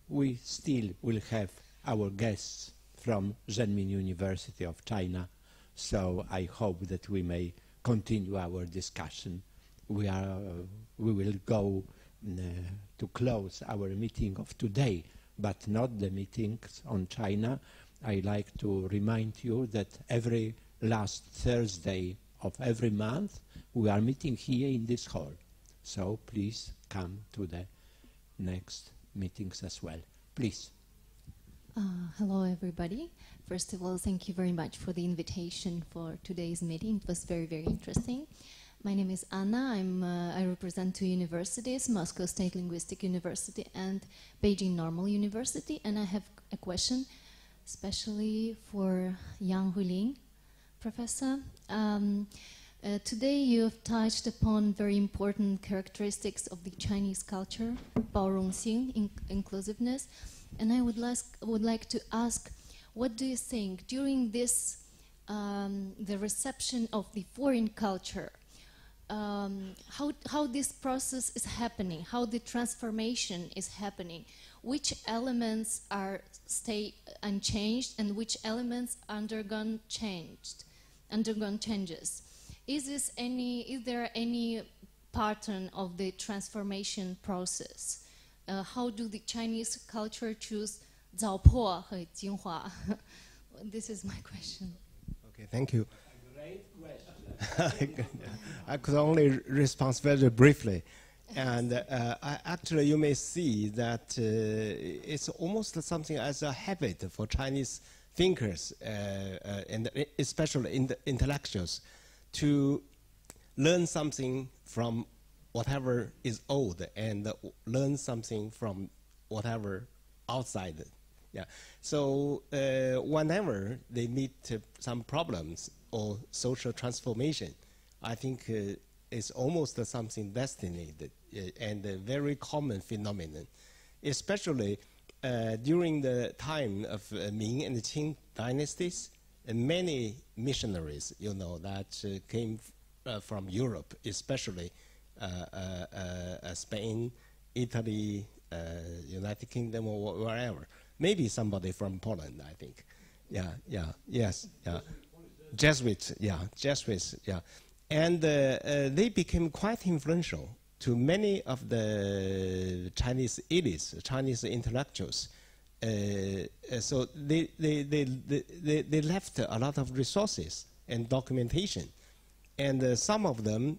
Speaker 1: we still will have our guests from Renmin University of China. So I hope that we may continue our discussion. We will go to close our meeting of today, but not the meetings on China. I like to remind you that every last Thursday of every month we are meeting here in this hall. So please come to the next meetings as well. Please.
Speaker 13: Hello, everybody. First of all, thank you very much for the invitation for today's meeting. It was very, very interesting. My name is Anna. I represent two universities, Moscow State Linguistic University and Beijing Normal University. And I have a question, especially for Yang Huiling, Professor. Today you have touched upon very important characteristics of the Chinese culture, 包容性, inclusiveness. And I would like to ask, what do you think during this, the reception of the foreign culture, how this process is happening, how the transformation is happening, which elements stay unchanged and which elements undergone changes? Is there any pattern of the transformation process? How do the Chinese culture choose 早破和精华? This is my question.
Speaker 3: Okay, thank you.
Speaker 1: Great question.
Speaker 3: I could only respond very briefly. And actually, you may see that it's almost something as a habit for Chinese thinkers, and especially in the intellectuals, to learn something from whatever is old and learn something from whatever outside. Yeah. So whenever they meet some problems or social transformation, I think it's almost something destiny and a very common phenomenon, especially during the time of Ming and Qing dynasties. Many missionaries, that came from Europe, especially Spain, Italy, United Kingdom, or wherever. Maybe somebody from Poland, I think. Jesuits, yeah. And they became quite influential to many of the Chinese elites, Chinese intellectuals. So they left a lot of resources and documentation. And some of them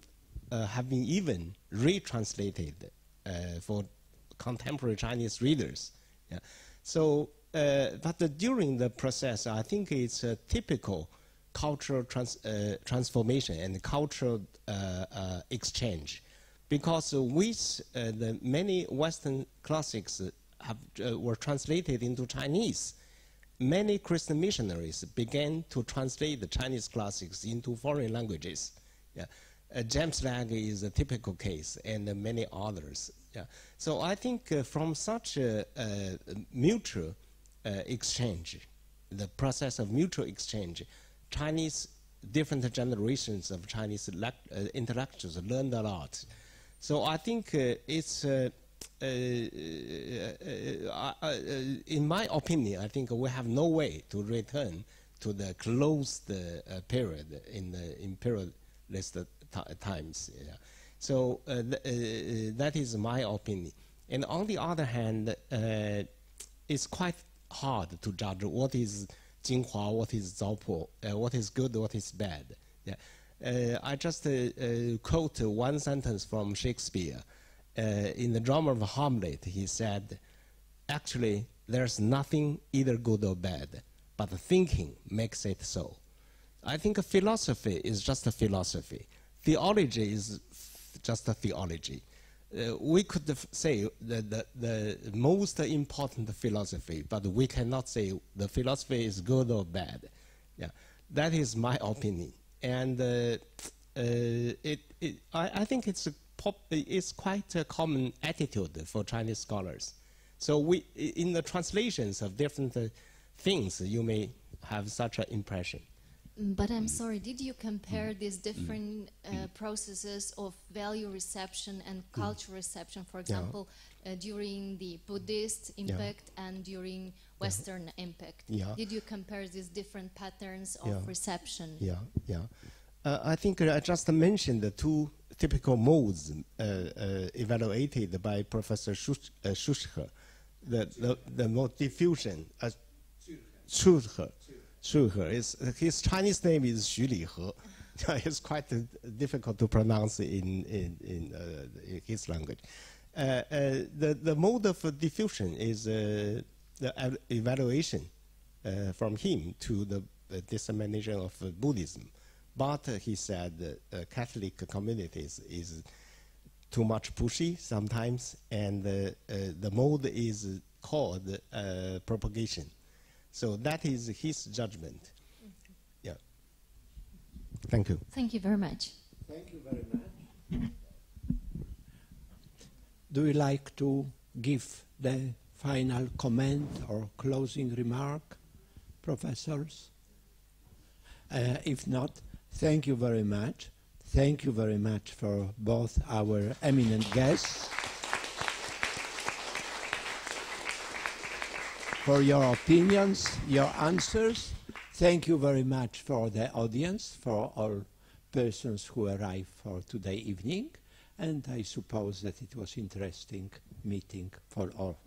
Speaker 3: have been even retranslated for contemporary Chinese readers. Yeah. So, but during the process, I think it's a typical cultural transformation and cultural exchange, because with the many Western classics were translated into Chinese, many Christian missionaries began to translate the Chinese classics into foreign languages. Yeah. James Legge is a typical case, and many others. Yeah. So I think from such a mutual exchange, the process of mutual exchange, Chinese, different generations of Chinese intellectuals learned a lot. So I think it's, in my opinion, I think we have no way to return to the closed period in the imperialist times. Yeah. So that is my opinion. And on the other hand, it's quite hard to judge what is Jinhua, what is Zhaopo, what is good, what is bad. Yeah. I just quote one sentence from Shakespeare. In the drama of Hamlet, he said, actually, there's nothing either good or bad, but thinking makes it so. I think a philosophy is just a philosophy. Theology is just a theology. We could say the most important philosophy, but we cannot say the philosophy is good or bad. Yeah, that is my opinion. And I think it's quite a common attitude for Chinese scholars. So in the translations of different things, you may have such an impression.
Speaker 13: But I'm sorry, did you compare these different processes of value reception and cultural reception, for example, during the Buddhist impact and during Western impact?
Speaker 3: Yeah.
Speaker 13: Did you compare these different patterns of reception?
Speaker 3: I think I just mentioned the two typical modes evaluated by Professor Schuschke. The mode diffusion, his Chinese name is Xu Lihe. It's quite difficult to pronounce in his language. The mode of diffusion is the evaluation from him to the dissemination of Buddhism. But he said Catholic communities is too much pushy sometimes, and the mode is called propagation. So that is his judgment. Yeah. Thank you.
Speaker 13: Thank you very much.
Speaker 1: Thank you very much. Do you like to give the final comment or closing remark, professors? If not, thank you very much. Thank you very much for both our eminent guests, for your opinions, your answers. Thank you very much for the audience, for all persons who arrived for today evening. And I suppose that it was interesting meeting for all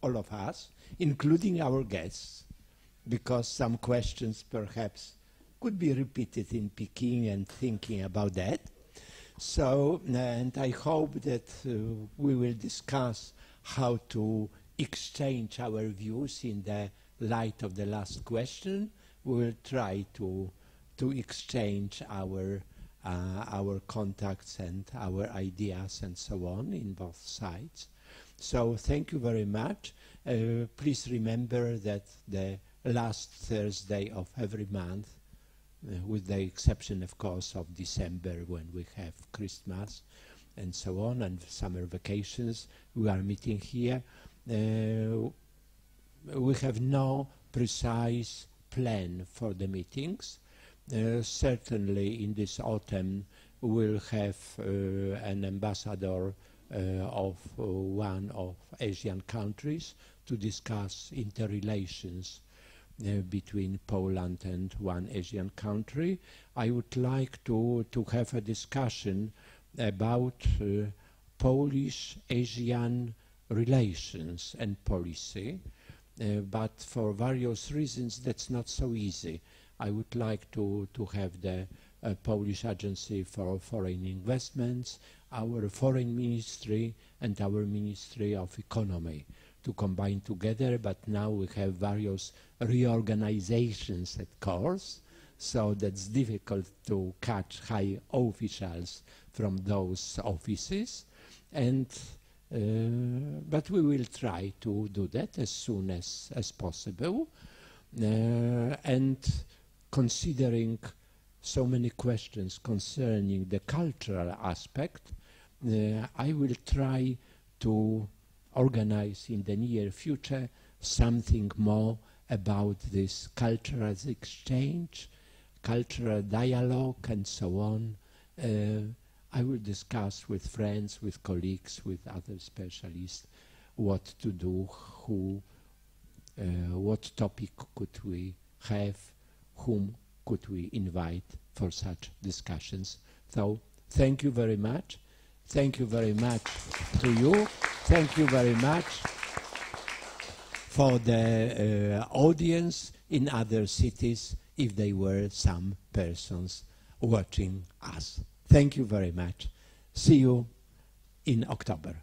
Speaker 1: of us, including our guests, because some questions perhaps could be repeated in Peking and thinking about that. So, and I hope that we will discuss how to exchange our views in the light of the last question. We will try to exchange our contacts and our ideas and so on in both sides. So thank you very much. Please remember that the last Thursday of every month, with the exception, of course, of December when we have Christmas and so on, and summer vacations, we are meeting here. We have no precise plan for the meetings. Certainly in this autumn we'll have an ambassador of one of Asian countries to discuss interrelations between Poland and one Asian country. I would like to have a discussion about Polish-Asian relations and policy, but for various reasons that's not so easy. I would like to have the Polish Agency for Foreign Investments, our Foreign Ministry and our Ministry of Economy to combine together, but now we have various reorganizations at course, so that's difficult to catch high officials from those offices, and but we will try to do that as soon as possible, and considering so many questions concerning the cultural aspect, I will try to organize in the near future something more about this cultural exchange, cultural dialogue, and so on. I will discuss with friends, with colleagues, with other specialists what to do, what topic could we have, whom could we invite for such discussions. So thank you very much. Thank you very much to you. Thank you very much for the audience in other cities, if there were some persons watching us. Thank you very much. See you in October.